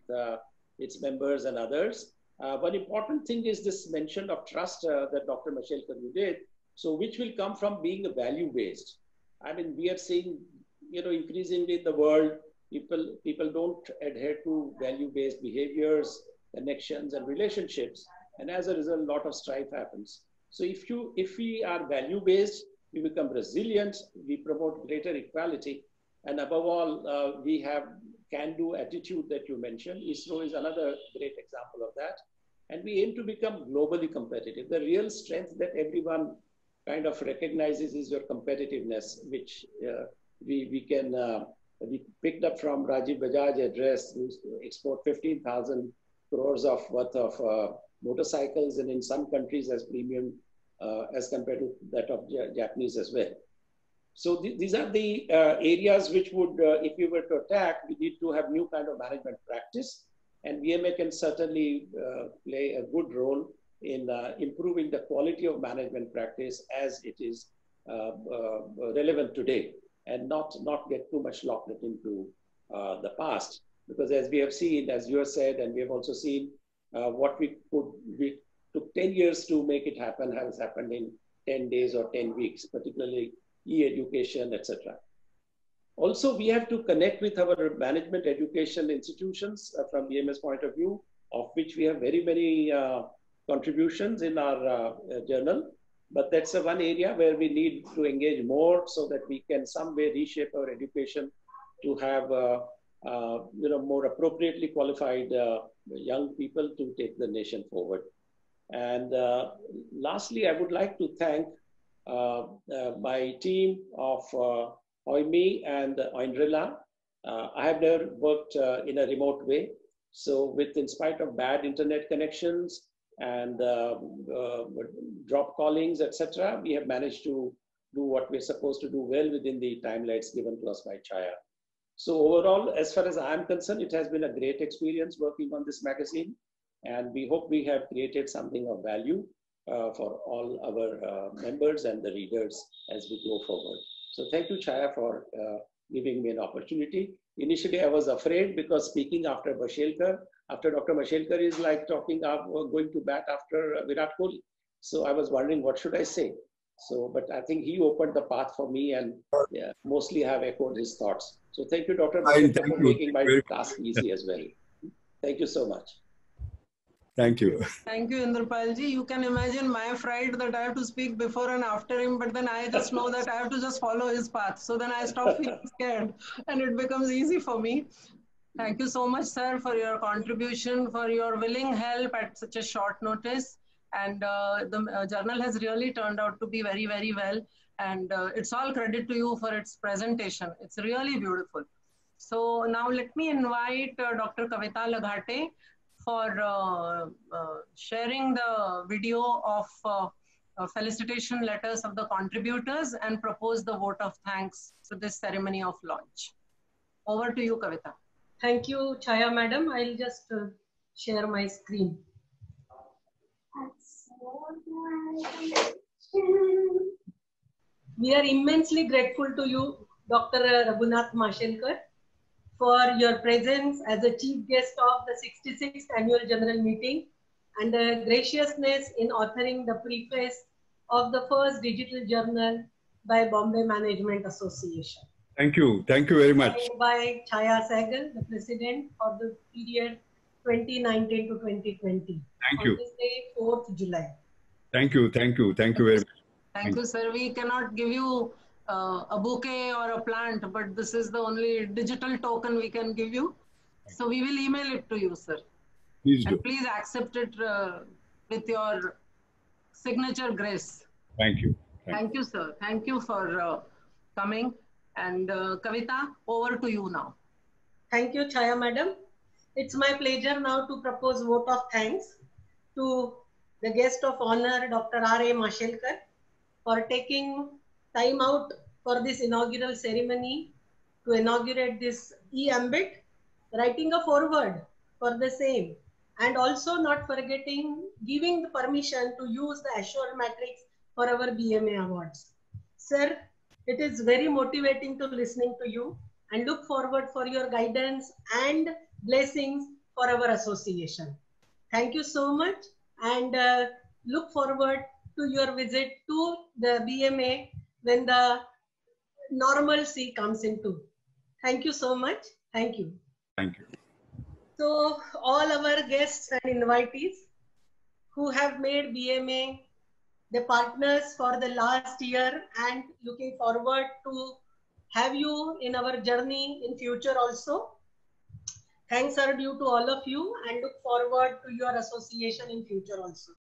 its members and others. One important thing is this mention of trust that Dr. Mashelkar did, so which will come from being value-based. I mean, we are seeing, increasingly in the world, people don't adhere to value-based behaviors, connections, and relationships, and as a result, a lot of strife happens. So if we are value-based, we become resilient, we promote greater equality, and above all, we have can-do attitude that you mentioned. ISRO is another great example of that. And we aim to become globally competitive. The real strength that everyone kind of recognizes is your competitiveness, which we picked up from Rajiv Bajaj address. We export 15,000 crores of worth of motorcycles, and in some countries as premium as compared to that of Japanese as well. So these are the areas which would, if we were to attack, we need to have new kind of management practice. And BMA can certainly play a good role in improving the quality of management practice as it is relevant today, and not get too much locked into the past. Because as we have seen, as you have said, and we have also seen what we took 10 years to make it happen has happened in 10 days or 10 weeks, particularly e-education, etc. Also, we have to connect with our management education institutions from BMA's point of view, of which we have very many contributions in our journal. But that's one area where we need to engage more so that we can some way reshape our education to have more appropriately qualified young people to take the nation forward. And lastly, I would like to thank my team of OIME and OINRILA. I have never worked in a remote way. So in spite of bad internet connections and drop callings, etc., we have managed to do what we're supposed to do well within the timelines given to us by Chaya. So overall, as far as I'm concerned, it has been a great experience working on this magazine. And we hope we have created something of value for all our members and the readers as we go forward. So thank you, Chaya, for giving me an opportunity. Initially, I was afraid because speaking after Dr. Mashelkar is like talking going to bat after Virat Kohli. So I was wondering, what should I say? So, but I think he opened the path for me, and mostly have echoed his thoughts. So thank you, Dr. Mashelkar, for making my task easy as well. Thank you so much. Thank you. Thank you, Indrapalji. You can imagine my fright that I have to speak before and after him, but then I just know that I have to just follow his path. So then I stop feeling scared and it becomes easy for me. Thank you so much, sir, for your contribution, for your willing help at such a short notice. And the journal has really turned out to be very, very well. And it's all credit to you for its presentation. It's really beautiful. So now let me invite Dr. Kavita Laghate for sharing the video of felicitation letters of the contributors and propose the vote of thanks to this ceremony of launch. Over to you, Kavita. Thank you, Chaya madam. I'll just share my screen. We are immensely grateful to you, Dr. Raghunath Mashelkar, for your presence as a chief guest of the 66th Annual General Meeting and the graciousness in authoring the preface of the first digital journal by Bombay Management Association. Thank you. Thank you very much. By Chaya Sehgal, the president for the period 2019 to 2020. Thank you. On this day, 4th July. Thank you. Thank you. Thank you very much. Thank you, sir. We cannot give you a bouquet or a plant, but this is the only digital token we can give you. So we will email it to you, sir. Please do. And please accept it with your signature grace. Thank you. Thank you, sir. Thank you for coming. And Kavita, over to you now. Thank you, Chaya Madam. It's my pleasure now to propose vote of thanks to the guest of honor, Dr. R.A. Mashelkar, for taking time out for this inaugural ceremony to inaugurate this e-ambit, writing a foreword for the same, and also not forgetting giving the permission to use the Assure Matrix for our BMA awards. Sir, it is very motivating to listening to you and look forward for your guidance and blessings for our association. Thank you so much, and look forward to your visit to the BMA when the normalcy comes into. Thank you so much. Thank you. Thank you. So all our guests and invitees who have made BMA the partners for the last year and looking forward to have you in our journey in future also. Thanks are due to all of you and look forward to your association in future also.